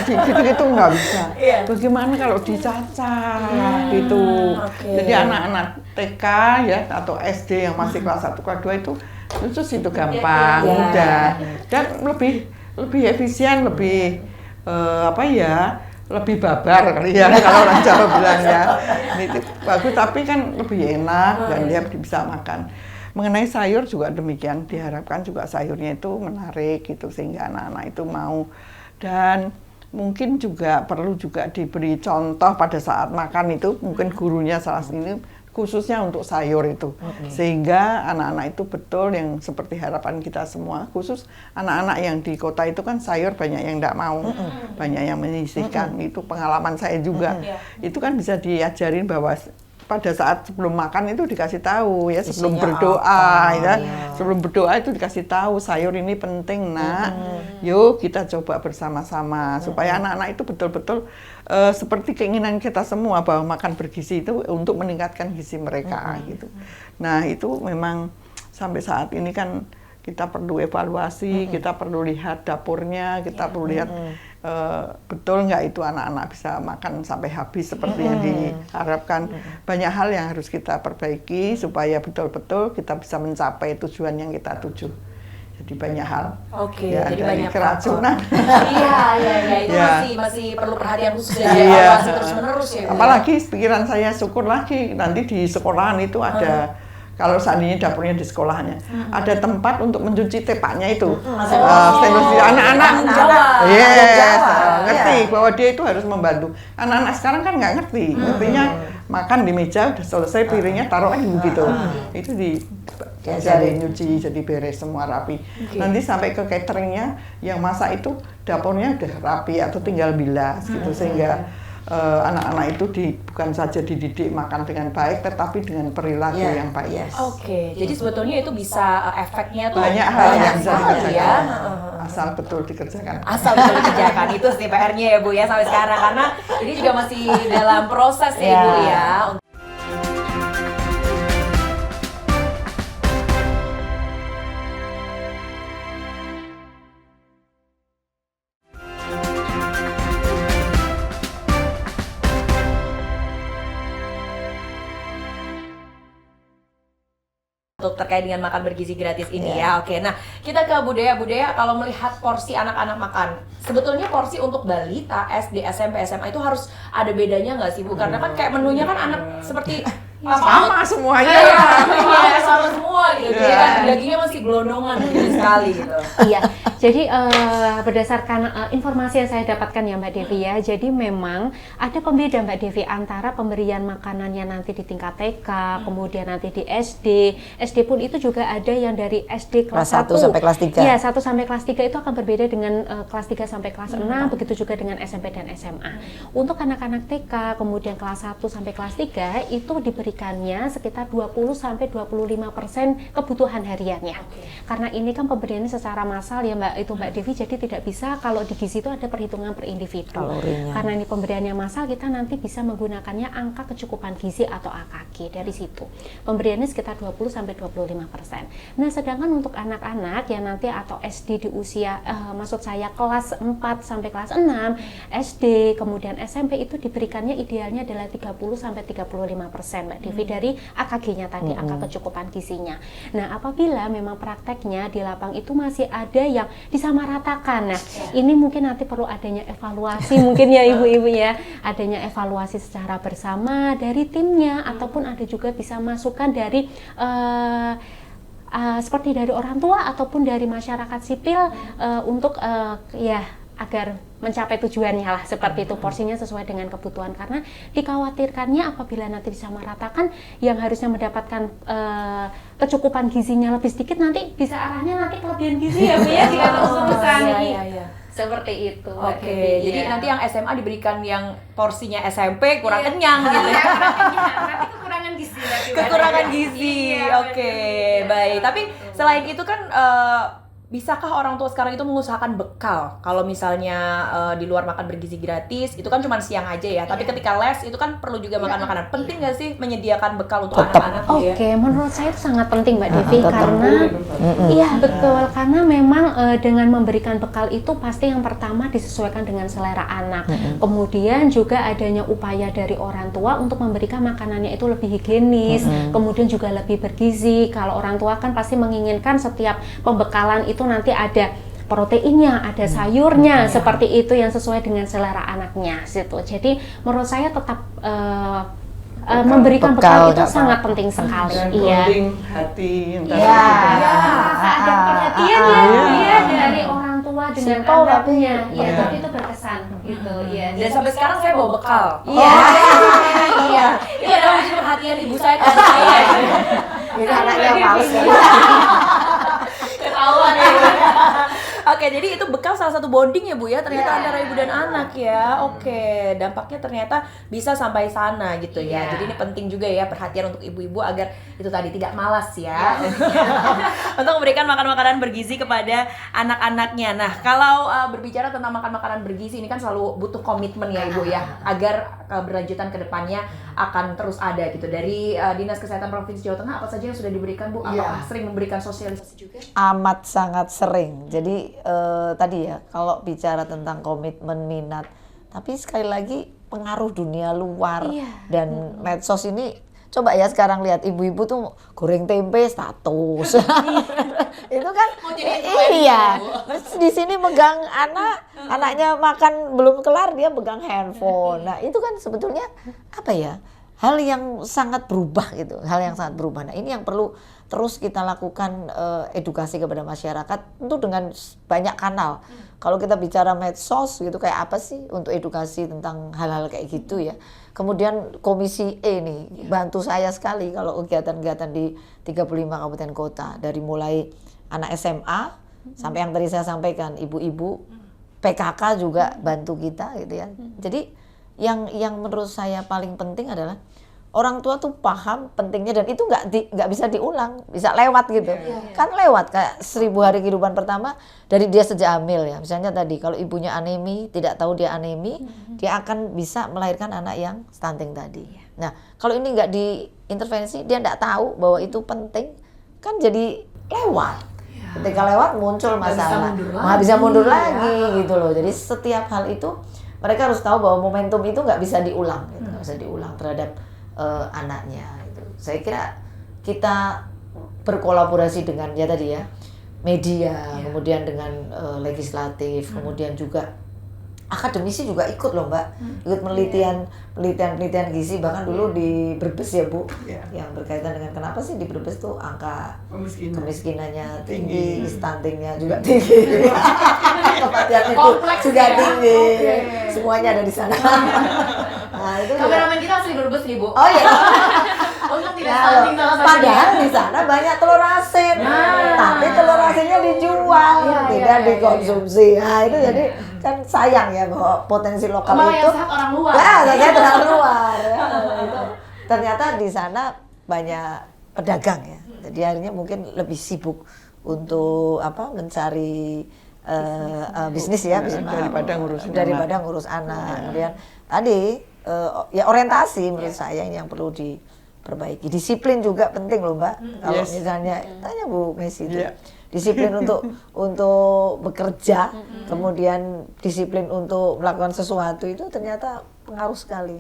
Gitu-gitu nggak bisa. Bagaimana kalau dicacah gitu. Jadi anak-anak TK ya atau SD yang masih kelas 1 kelas 2 itu khusus itu gampang, mudah dan lebih efisien, lebih lebih babar kali ya kalau orang Jawa bilang ya. Itu bagus tapi kan lebih enak dan dia bisa makan. Mengenai sayur juga demikian, diharapkan juga sayurnya itu menarik gitu sehingga anak-anak itu mau. Dan mungkin juga perlu juga diberi contoh pada saat makan itu, mungkin gurunya salah ini khususnya untuk sayur itu. Sehingga anak-anak itu betul yang seperti harapan kita semua, khusus anak-anak yang di kota itu kan sayur banyak yang tidak mau, banyak yang menyisihkan. Itu pengalaman saya juga. Itu kan bisa diajarin bahwa pada saat sebelum makan itu dikasih tahu ya, sebelum berdoa sebelum berdoa itu dikasih tahu sayur ini penting nak, yuk kita coba bersama-sama supaya anak-anak itu betul-betul seperti keinginan kita semua bahwa makan bergizi itu untuk meningkatkan gizi mereka gitu. Nah itu memang sampai saat ini kan kita perlu evaluasi, kita perlu lihat dapurnya, kita perlu lihat betul nggak itu anak-anak bisa makan sampai habis seperti yang diharapkan. Banyak hal yang harus kita perbaiki supaya betul-betul kita bisa mencapai tujuan yang kita tuju. Jadi banyak hal. Oke, ya, jadi dari banyak keracunan. Iya, itu Ya. masih perlu perhatian khusus dan Iya. evaluasi terus-menerus ya. Bu, ya? Apalagi pikiran saya syukur lagi nanti di sekolahan itu ada kalau seandainya dapurnya di sekolahnya ada tempat untuk mencuci tepaknya itu. Stainless steel. Anak-anak yes, ngerti bahwa dia itu harus membantu. Anak-anak sekarang kan nggak ngerti, ngertinya makan di meja udah selesai piringnya taruh aja begitu. Itu jadi nyuci, jadi beres semua rapi. Nanti sampai ke cateringnya yang masak itu dapurnya udah rapi atau tinggal bilas gitu sehingga anak-anak itu bukan saja dididik makan dengan baik, tetapi dengan perilaku yang baik. Oke, jadi sebetulnya itu bisa efeknya tuh Banyak hal yang bisa sekali dikerjakan, asal betul dikerjakan. Asal betul dikerjakan, itu sih PR-nya ya Bu ya sampai sekarang, karena ini juga masih dalam proses ya Bu ya. Untuk terkait dengan makan bergizi gratis ini ya. Oke, nah kita ke budaya kalau melihat porsi anak-anak makan, sebetulnya porsi untuk balita, SD, SMP, SMA itu harus ada bedanya nggak sih Bu? Karena kan kayak menunya kan anak seperti Sama semuanya. Iya, sama semua gitu. Jadi kan dagingnya masih gelondongan gitu sekali gitu. Iya, jadi berdasarkan informasi yang saya dapatkan ya Mbak Devi ya, jadi memang ada pembeda Mbak Devi antara pemberian makanannya nanti di tingkat TK, kemudian nanti di SD. SD pun itu juga ada yang dari SD kelas 1 sampai kelas 3. Iya, 1 sampai kelas 3 itu akan berbeda dengan kelas 3 sampai kelas 6, begitu juga dengan SMP dan SMA. Untuk anak-anak TK, kemudian kelas 1 sampai kelas 3 itu diberikannya sekitar 20 sampai 25% kebutuhan hariannya. Karena ini kan pemberiannya secara massal ya Mbak Devi, jadi tidak bisa kalau di gizi itu ada perhitungan per individu. Kalorinya. Karena ini pemberiannya massal, kita nanti bisa menggunakannya angka kecukupan gizi atau AKG dari situ. Pemberiannya sekitar 20 sampai 25%. Nah, sedangkan untuk anak-anak yang nanti atau SD di usia maksud saya kelas 4 sampai kelas 6, SD kemudian SMP itu diberikannya idealnya adalah 30 sampai 35% Mbak Devi dari AKG-nya tadi, angka kecukupan gizinya. Nah, apabila memang prakteknya di lapang itu masih ada yang disamaratakan. Nah, ini mungkin nanti perlu adanya evaluasi mungkin ya Ibu-ibu ya. Adanya evaluasi secara bersama dari timnya ataupun ada juga bisa masukan dari seperti dari orang tua ataupun dari masyarakat sipil untuk ya agar mencapai tujuannya lah, seperti itu, porsinya sesuai dengan kebutuhan. Karena dikhawatirkannya apabila nanti disamaratakan yang harusnya mendapatkan kecukupan gizinya lebih sedikit, nanti bisa arahnya nanti kelebihan gizi ya Bu ya, jika terus-terusan. Seperti itu. Oke, jadi nanti yang SMA diberikan yang porsinya SMP kurang kenyang gitu ya. Nanti kekurangan gizi. Kekurangan gizi. Oke, baik. Tapi selain itu kan bisakah orang tua sekarang itu mengusahakan bekal? Kalau misalnya di luar makan bergizi gratis, itu kan cuma siang aja ya. Tapi ketika les itu kan perlu juga makan makanan. Penting nggak sih menyediakan bekal untuk anak-anak? Oke, menurut saya itu sangat penting Mbak Devi, karena iya betul, karena memang dengan memberikan bekal itu pasti yang pertama disesuaikan dengan selera anak. Kemudian juga adanya upaya dari orang tua untuk memberikan makanannya itu lebih higienis, kemudian juga lebih bergizi. Kalau orang tua kan pasti menginginkan setiap pembekalan itu nanti ada proteinnya, ada sayurnya, seperti itu yang sesuai dengan selera anaknya situ. Jadi menurut saya tetap memberikan bekal itu sangat penting sekali. Dan Iya. bonding hati yang tadi Iya, kita- ada perhatian ya dari orang tua dengan anaknya. Iya, tapi itu berkesan gitu. Iya. Dan sampai sekarang saya bawa bekal. Iya. Iya. Itu adalah wujud perhatian ibu saya ke saya. Itu anaknya males ya. Ketahuan ya. Oke, jadi itu bekal salah satu bonding ya Bu ya, ternyata antara ibu dan anak ya. Oke, dampaknya ternyata bisa sampai sana gitu ya. Jadi ini penting juga ya perhatian untuk ibu-ibu agar itu tadi tidak malas ya. Untuk memberikan makan-makanan bergizi kepada anak-anaknya. Nah, kalau berbicara tentang makan makanan bergizi ini kan selalu butuh komitmen ya Ibu ya, agar keberlanjutan ke depannya akan terus ada gitu. Dari Dinas Kesehatan Provinsi Jawa Tengah apa saja yang sudah diberikan Bu? Apakah sering memberikan sosialisasi juga? Amat sangat sering. Jadi tadi ya, kalau bicara tentang komitmen, minat, tapi sekali lagi pengaruh dunia luar dan medsos ini. Coba ya sekarang lihat ibu-ibu tuh goreng tempe status. Itu kan iya. Terus di sini megang anaknya makan belum kelar dia megang handphone. Nah, itu kan sebetulnya apa ya? Hal yang sangat berubah gitu. Hal yang sangat berubah. Nah, ini yang perlu terus kita lakukan edukasi kepada masyarakat tentu dengan banyak kanal. Kalau kita bicara medsos gitu kayak apa sih untuk edukasi tentang hal-hal kayak gitu ya. Kemudian Komisi E nih bantu saya sekali kalau kegiatan-kegiatan di 35 kabupaten kota dari mulai anak SMA sampai yang tadi saya sampaikan ibu-ibu, PKK juga bantu kita gitu ya. Jadi yang menurut saya paling penting adalah orang tua tuh paham pentingnya dan itu nggak bisa diulang, bisa lewat gitu. Kan lewat kayak 1000 hari kehidupan pertama dari dia sejak hamil ya. Misalnya tadi kalau ibunya anemi, tidak tahu dia anemi, dia akan bisa melahirkan anak yang stunting tadi. Nah, kalau ini nggak diintervensi, dia nggak tahu bahwa itu penting, kan jadi lewat. Ketika lewat muncul masalah, bisa mundur lagi gitu loh. Jadi setiap hal itu mereka harus tahu bahwa momentum itu nggak bisa diulang, gitu. Nggak bisa diulang terhadap anaknya itu. Saya kira kita berkolaborasi dengan ya tadi ya media, kemudian dengan legislatif, kemudian juga akademisi juga ikut loh Mbak, ikut penelitian gizi bahkan dulu di Brebes ya Bu, yang berkaitan dengan kenapa sih di Brebes tuh angka kemiskinannya tinggi, stuntingnya juga tinggi, kematian itu juga tinggi, semuanya ada di sana. Nah, itu kameramen kita asli Brebes nih Bu. Oh iya. Untuk tidak stunting salah satunya. Padahal di sana banyak telur asin, tapi telur asinnya dijual, tidak dikonsumsi. Nah itu jadi kan sayang ya bahwa potensi lokal itu. Yang sehat orang luar. Saya orang luar. Ya. Itu. Ternyata di sana banyak pedagang ya. Jadi akhirnya mungkin lebih sibuk untuk mencari bisnis ya, daripada ngurus anak. Kemudian tadi ya orientasi menurut saya ini yang perlu diperbaiki. Disiplin juga penting loh Mbak. Kalau misalnya tanya Bu Messi itu. Disiplin untuk bekerja, kemudian disiplin untuk melakukan sesuatu itu ternyata pengaruh sekali.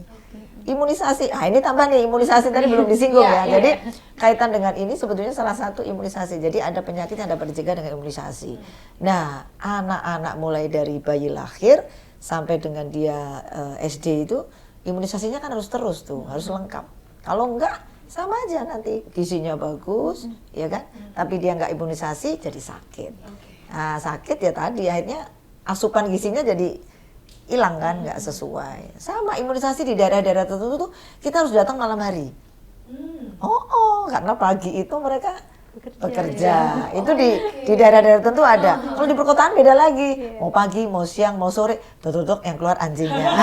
Imunisasi, ini tambah nih imunisasi tadi belum disinggung ya. Jadi kaitan dengan ini sebetulnya salah satu imunisasi. Jadi ada penyakit yang dapat dicegah dengan imunisasi. Nah, anak-anak mulai dari bayi lahir sampai dengan dia SD itu imunisasinya kan harus terus tuh, harus lengkap. Kalau enggak sama aja nanti gizinya bagus, ya kan? Tapi dia nggak imunisasi jadi sakit. Nah, sakit ya tadi akhirnya asupan gizinya jadi hilang kan, nggak sesuai. Sama imunisasi di daerah-daerah tertentu tuh kita harus datang malam hari. Karena pagi itu mereka bekerja. Itu di daerah-daerah tertentu ada. Kalau di perkotaan beda lagi. Mau pagi, mau siang, mau sore, tutup yang keluar anjingnya.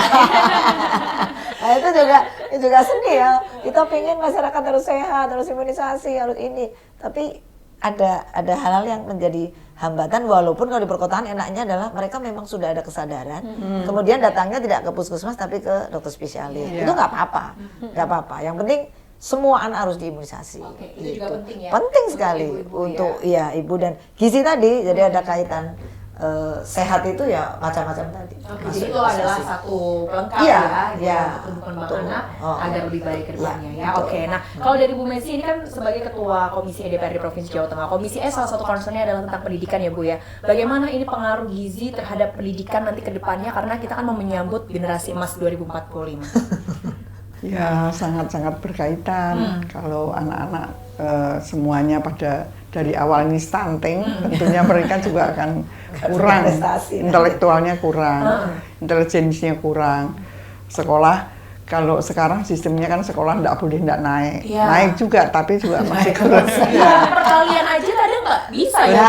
Nah itu juga seni ya. Kita pengen masyarakat harus sehat, harus imunisasi, harus ini. Tapi ada hal-hal yang menjadi hambatan walaupun kalau di perkotaan enaknya adalah mereka memang sudah ada kesadaran. Kemudian datangnya tidak ke puskesmas tapi ke dokter spesialis. Itu nggak apa-apa. Yang penting semua anak harus diimunisasi. Itu juga penting ya. Penting sekali untuk ibu dan gizi tadi. Jadi ada kaitan sehat itu ya macam-macam tadi. Jadi itu adalah satu pelengkap ya untuk perkembangan anak agar lebih baik ke depannya ya. Nah kalau dari Bu Messi ini kan sebagai Ketua Komisi DPRD Provinsi Jawa Tengah, Komisi E salah satu concernnya adalah tentang pendidikan ya Bu ya. Bagaimana ini pengaruh gizi terhadap pendidikan nanti ke depannya karena kita kan mau menyambut generasi emas 2045. Ya sangat-sangat berkaitan. Kalau anak-anak semuanya pada dari awal ini stunting, tentunya mereka juga akan kurang, intelektualnya kurang, intelijensinya kurang. Sekolah, kalau sekarang sistemnya kan sekolah nggak boleh nggak naik, naik juga, tapi juga masih kurang. Perkalian aja kadang nggak bisa ya.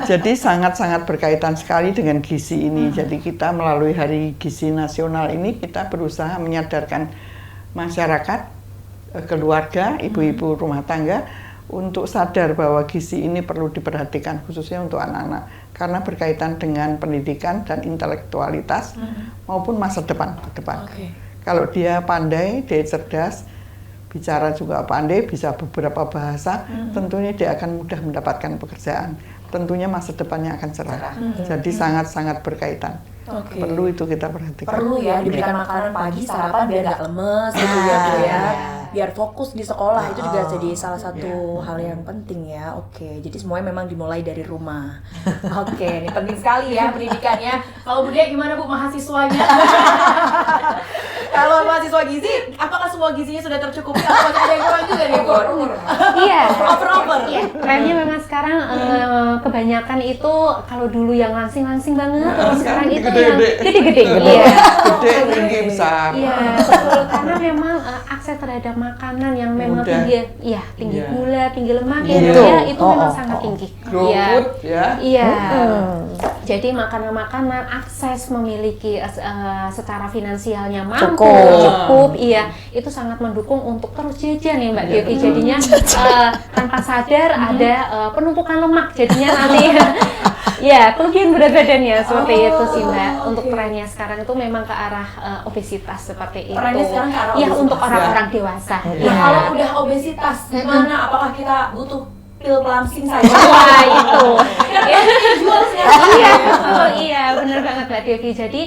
Jadi sangat-sangat berkaitan sekali dengan gizi ini. Jadi kita melalui Hari Gizi Nasional ini kita berusaha menyadarkan masyarakat, keluarga, ibu-ibu rumah tangga untuk sadar bahwa gizi ini perlu diperhatikan khususnya untuk anak-anak karena berkaitan dengan pendidikan dan intelektualitas maupun masa depan ke depan. Kalau dia pandai, dia cerdas, bicara juga pandai, bisa beberapa bahasa, tentunya dia akan mudah mendapatkan pekerjaan. Tentunya masa depannya akan cerah. Jadi sangat-sangat berkaitan. Perlu itu kita perhatikan. Perlu ya diberikan makanan pagi, sarapan biar nggak lemes gitu ya Bu ya. Biar fokus di sekolah itu juga jadi salah satu hal yang penting ya. Oke, jadi semuanya memang dimulai dari rumah. Oke, ini penting sekali ya pendidikannya. Kalau Bu Dia gimana Bu mahasiswanya? Kalau mahasiswa gizi, apakah semua gizinya sudah tercukupi atau masih ada yang kurang juga nih Bu? Iya. Over. Iya, trennya memang sekarang kebanyakan itu kalau dulu yang langsing-langsing banget, terus sekarang itu yang gede-gede. Iya. Gede, tinggi, besar. Iya, betul. Karena memang akses terhadap makanan yang memang tinggi gula, tinggi lemak ya, itu memang sangat tinggi. GoFood ya. Iya. Jadi makanan-makanan akses memiliki secara finansialnya cukup, iya, itu sangat mendukung untuk terus jajan ya Mbak Devi. Jadinya tanpa sadar ada penumpukan lemak jadinya nanti. Ya, kelebihan berat badannya seperti itu sih Mbak. Untuk trennya sekarang itu memang ke arah obesitas seperti itu. Trennya sekarang ke arah ya obesitas, untuk orang-orang dewasa. Nah, kalau udah obesitas, gimana? Apakah kita butuh pil pelangsing saja? Wah, itu. Iya, Benar banget Mbak Devi. Jadi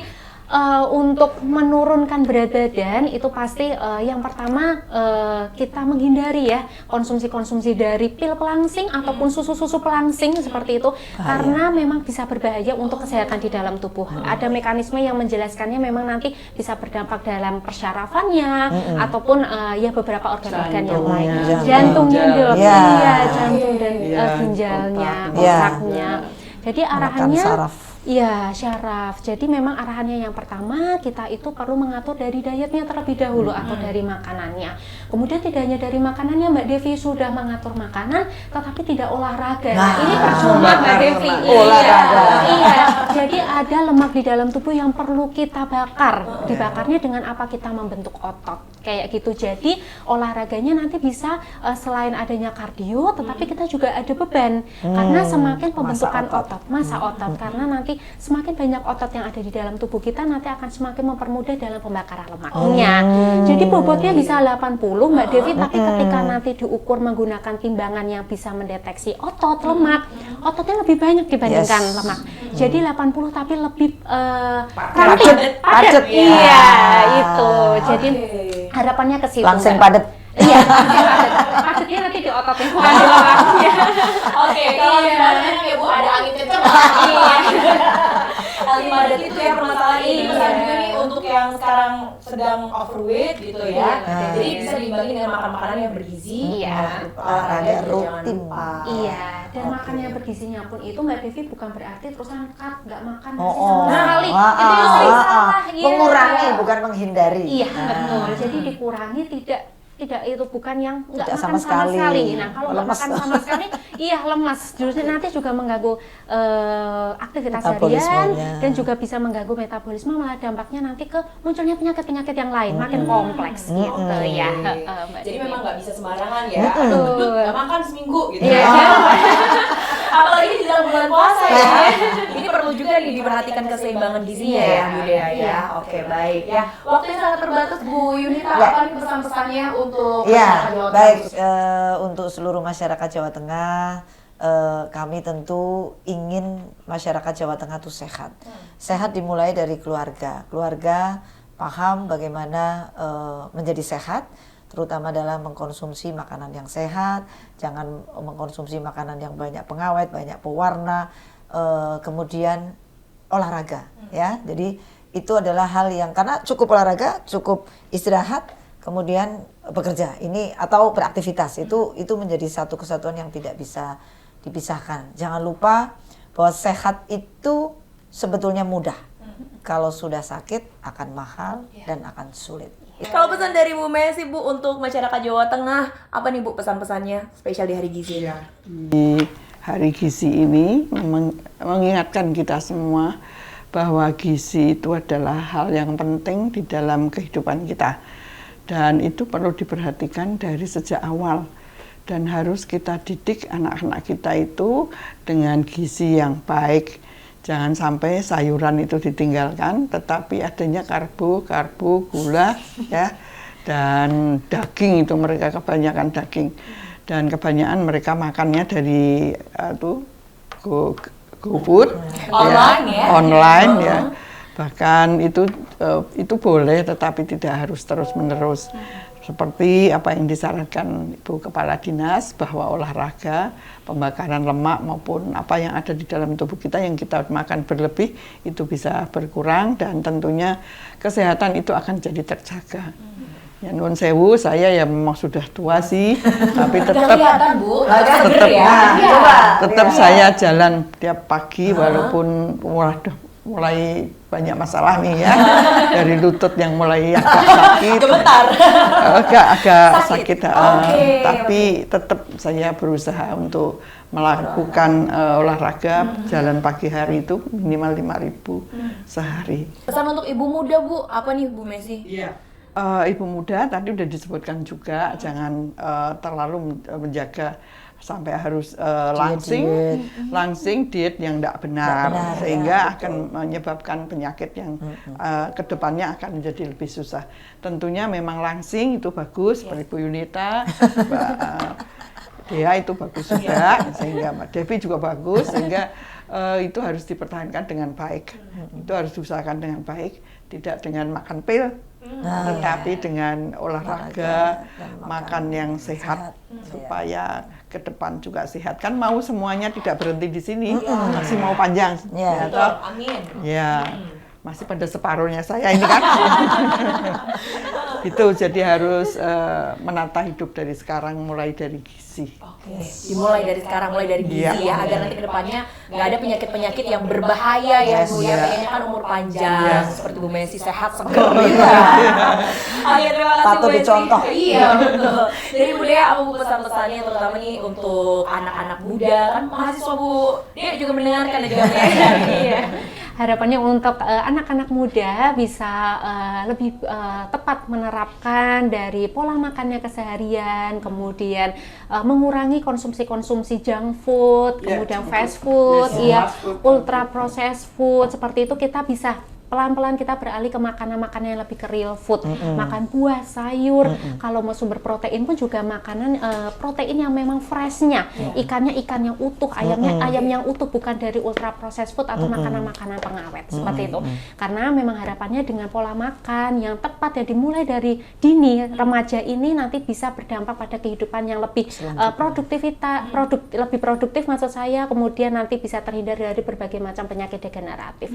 untuk menurunkan berat badan itu pasti yang pertama kita menghindari ya konsumsi dari pil pelangsing ataupun susu-susu pelangsing seperti itu karena memang bisa berbahaya untuk kesehatan di dalam tubuh. Ada mekanisme yang menjelaskannya memang nanti bisa berdampak dalam persyarafannya ataupun ya beberapa organ-organ yang lain. Jantungnya dok, jantung dan ginjalnya, otaknya. Jadi arahannya iya, syaraf. Jadi memang arahannya yang pertama kita itu perlu mengatur dari dietnya terlebih dahulu atau dari makanannya. Kemudian tidak hanya dari makanannya, Mbak Devi sudah mengatur makanan tetapi tidak olahraga. Nah, ini percuma Mbak Devi. Iya. Jadi ada lemak di dalam tubuh yang perlu kita bakar. Dibakarnya dengan apa? Kita membentuk otot. Kayak gitu. Jadi olahraganya nanti bisa selain adanya kardio tetapi kita juga ada beban. Karena semakin pembentukan masa otot karena nanti semakin banyak otot yang ada di dalam tubuh kita nanti akan semakin mempermudah dalam pembakaran lemaknya. Jadi bobotnya bisa 80 Mbak Devi, tapi ketika nanti diukur menggunakan timbangan yang bisa mendeteksi otot lemak, ototnya lebih banyak dibandingkan lemak. Jadi 80 tapi lebih padat. Iya, itu. Jadi harapannya ke situ. Langsing padat. Iya, padatnya nanti di ototnya, bukan di lemaknya. Oke, kalau misalnya ya Bu ada angin kencang. Angin padat itu ya permasalahan ini pesan juga nih untuk yang sekarang sedang overweight gitu ya. Jadi bisa diimbangi dengan makan makanan yang bergizi. Olahraga rutin. Iya, dan makan yang bergizinya pun itu Mbak Devi bukan berarti terusan cut, nggak makan nasi sama sekali. Itu yang sering salah. Mengurangi bukan menghindari. Iya, betul. Jadi dikurangi tidak itu bukan yang nggak makan sama sekali. Nah kalau nggak makan sama sekali, lemas. Justru nanti juga mengganggu aktivitas harian dan juga bisa mengganggu metabolisme. Malah dampaknya nanti ke munculnya penyakit-penyakit yang lain makin kompleks gitu ya. Jadi memang nggak bisa sembarangan ya. Nggak makan seminggu gitu. Apalagi di dalam bulan puasa ya. Ini perlu juga nih diperhatikan keseimbangan gizinya ya Bu Dea ya. Oke, baik ya. Waktunya sangat terbatas Bu Yunita. Apa nih pesan-pesannya untuk masyarakat Jawa Tengah? Baik, untuk seluruh masyarakat Jawa Tengah, kami tentu ingin masyarakat Jawa Tengah itu sehat. Sehat dimulai dari keluarga. Keluarga paham bagaimana menjadi sehat, terutama dalam mengkonsumsi makanan yang sehat, jangan mengkonsumsi makanan yang banyak pengawet, banyak pewarna, kemudian olahraga ya. Jadi itu adalah hal yang karena cukup olahraga, cukup istirahat, kemudian bekerja ini atau beraktivitas itu menjadi satu kesatuan yang tidak bisa dipisahkan. Jangan lupa bahwa sehat itu sebetulnya mudah. Kalau sudah sakit akan mahal dan akan sulit. Kalau pesan dari Bu Messi Bu untuk masyarakat Jawa Tengah, apa nih Bu pesan-pesannya spesial di Hari Gizi? Di Hari Gizi ini mengingatkan kita semua bahwa gizi itu adalah hal yang penting di dalam kehidupan kita. Dan itu perlu diperhatikan dari sejak awal. Dan harus kita didik anak-anak kita itu dengan gizi yang baik. Jangan sampai sayuran itu ditinggalkan, tetapi adanya karbo, gula, ya. dan daging itu mereka kebanyakan daging dan kebanyakan mereka makannya dari GoFood Online ya? online ya. Bahkan itu boleh tetapi tidak harus terus-menerus. Seperti apa yang disarankan Ibu Kepala Dinas bahwa olahraga, pembakaran lemak maupun apa yang ada di dalam tubuh kita yang kita makan berlebih itu bisa berkurang dan tentunya kesehatan itu akan jadi terjaga. Ya nun sewu, saya ya memang sudah tua sih, tapi tetap saya jalan tiap pagi walaupun mulai banyak masalah nih ya, dari lutut yang mulai agak sakit, agak sakit, tapi tetap saya berusaha untuk melakukan olahraga jalan pagi hari itu minimal 5.000 sehari. Pesan untuk ibu muda Bu, apa nih Bu Messi? Iya. Ibu muda tadi udah disebutkan juga jangan terlalu menjaga sampai harus langsing diet yang tidak benar sehingga akan menyebabkan penyakit yang kedepannya akan menjadi lebih susah. Tentunya memang langsing itu bagus, seperti Bu Yunita, Dea itu bagus juga, sehingga Mbak Devi juga bagus, sehingga itu harus dipertahankan dengan baik. Itu harus diusahakan dengan baik, tidak dengan makan pil. Tetapi dengan olahraga, makan yang sehat supaya ke depan juga sehat. Kan mau semuanya tidak berhenti di sini, masih mau panjang. Ya, amin. Ya, masih pada separuhnya saya ini kan. Itu jadi harus menata hidup dari sekarang mulai dari gizi. Dimulai dari sekarang, mulai dari gizi ya, agar nanti kedepannya nggak ada penyakit-penyakit yang berbahaya ya Bu ya, pengennya kan umur panjang seperti Bu Messi, sehat seger gitu. Terima kasih Bu Messi. Iya betul. Jadi Bu Dea, apa Bu pesan-pesannya terutama nih untuk anak-anak muda, kan mahasiswa Bu Dea juga mendengarkan dan juga mendengarkan. Harapannya untuk anak-anak muda bisa lebih tepat menerapkan dari pola makannya keseharian, kemudian mengurangi konsumsi junk food, kemudian fast food, ultra processed food, seperti itu kita bisa pelan-pelan kita beralih ke makanan-makanan yang lebih ke real food, makan buah, sayur, kalau mau sumber protein pun juga makanan protein yang memang freshnya, ikannya ikan yang utuh, ayamnya ayam yang utuh, bukan dari ultra processed food atau makanan-makanan pengawet, seperti itu. Karena memang harapannya dengan pola makan yang tepat ya dimulai dari dini remaja ini nanti bisa berdampak pada kehidupan yang lebih lebih produktif maksud saya, kemudian nanti bisa terhindar dari berbagai macam penyakit degeneratif.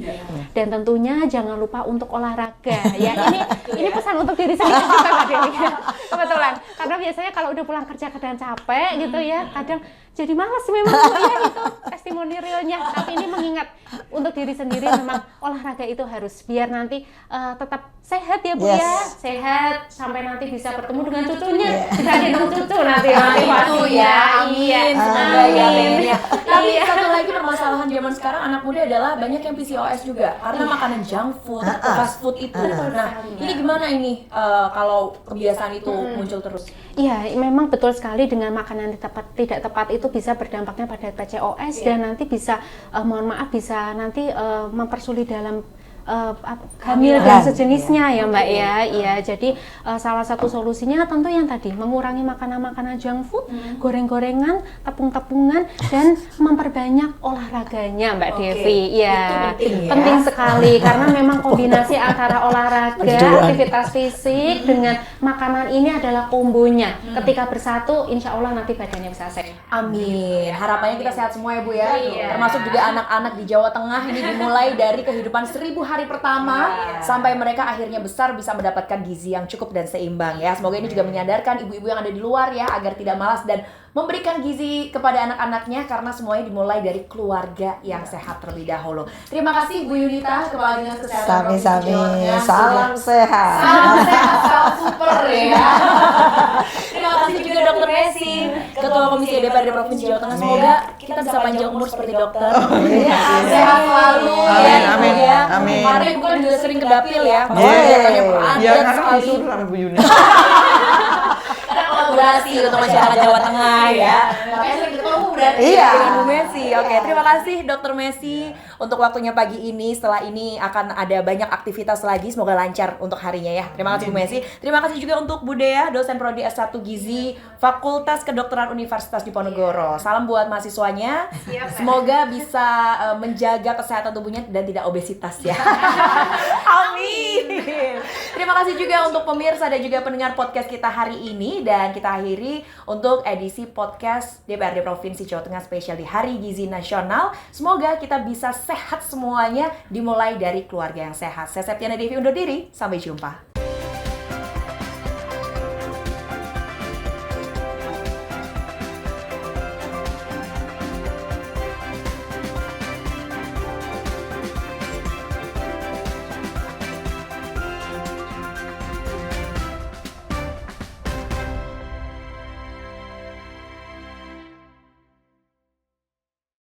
Dan tentunya jangan lupa untuk olahraga ya. Ini pesan untuk diri sendiri juga Mbak Dewi. Kebetulan karena biasanya kalau udah pulang kerja kadang capek gitu ya, kadang jadi malas memang ya, itu testimoni realnya. Tapi ini mengingat untuk diri sendiri memang olahraga itu harus biar nanti tetap sehat ya Bu ya, sehat sampai nanti bisa bertemu dengan cucunya, bisa gendong cucu nanti waktu ya. Amin. Tapi satu lagi permasalahan zaman sekarang anak muda adalah banyak yang PCOS juga karena makanan junk food, fast food itu. Nah, ini gimana ini kalau kebiasaan itu muncul terus? Iya, memang betul sekali dengan makanan tidak tepat itu bisa berdampaknya pada PCOS dan nanti bisa mohon maaf bisa nanti mempersulit dalam hamil dan sejenisnya ya Mbak ya. Iya, jadi salah satu solusinya tentu yang tadi mengurangi makanan-makanan junk food, goreng-gorengan, tepung-tepungan dan memperbanyak olahraganya Mbak Devi. Iya, penting sekali karena memang kombinasi antara olahraga, aktivitas fisik dengan makanan ini adalah kombonya. Ketika bersatu, insya Allah nanti badannya bisa sehat. Amin. Harapannya kita sehat semua ya Bu ya. Termasuk juga anak-anak di Jawa Tengah ini dimulai dari kehidupan 1000 hari pertama sampai mereka akhirnya besar bisa mendapatkan gizi yang cukup dan seimbang ya. Semoga ini juga menyadarkan ibu-ibu yang ada di luar ya agar tidak malas dan memberikan gizi kepada anak-anaknya karena semuanya dimulai dari keluarga yang sehat terlebih dahulu. Terima kasih Bu Yunita, Kepala Dinas Kesehatan Provinsi Jawa Tengah. Salam sehat. Salam sehat, salam super ya. Terima kasih juga Dr. Messi, Ketua Komisi DPRD Provinsi Jawa Tengah. Semoga kita bisa panjang umur seperti dokter. Sehat selalu ya. Amin. Karena Ibu kan juga sering ke dapil ya. Iya, karena disuruh sama Bu Yunita. Karena kolaborasi untuk masyarakat Jawa Tengah ya. Makanya sering ketemu berarti Iya. dengan Bu Messi. Oke, terima kasih Dokter Messi untuk waktunya pagi ini. Setelah ini akan ada banyak aktivitas lagi, semoga lancar untuk harinya ya. Terima kasih Bu Messi. Terima kasih juga untuk Bu Dea, dosen prodi S1 Gizi Fakultas Kedokteran Universitas Diponegoro. Salam buat mahasiswanya. Semoga bisa menjaga kesehatan tubuhnya dan tidak obesitas ya. Amin. Terima kasih juga untuk pemirsa dan juga pendengar podcast kita hari ini, dan kita akhiri untuk edisi podcast DPRD Provinsi Jawa Tengah spesial di Hari Gizi Nasional. Semoga kita bisa sehat semuanya, dimulai dari keluarga yang sehat. Saya Septiana Devi undur diri, sampai jumpa.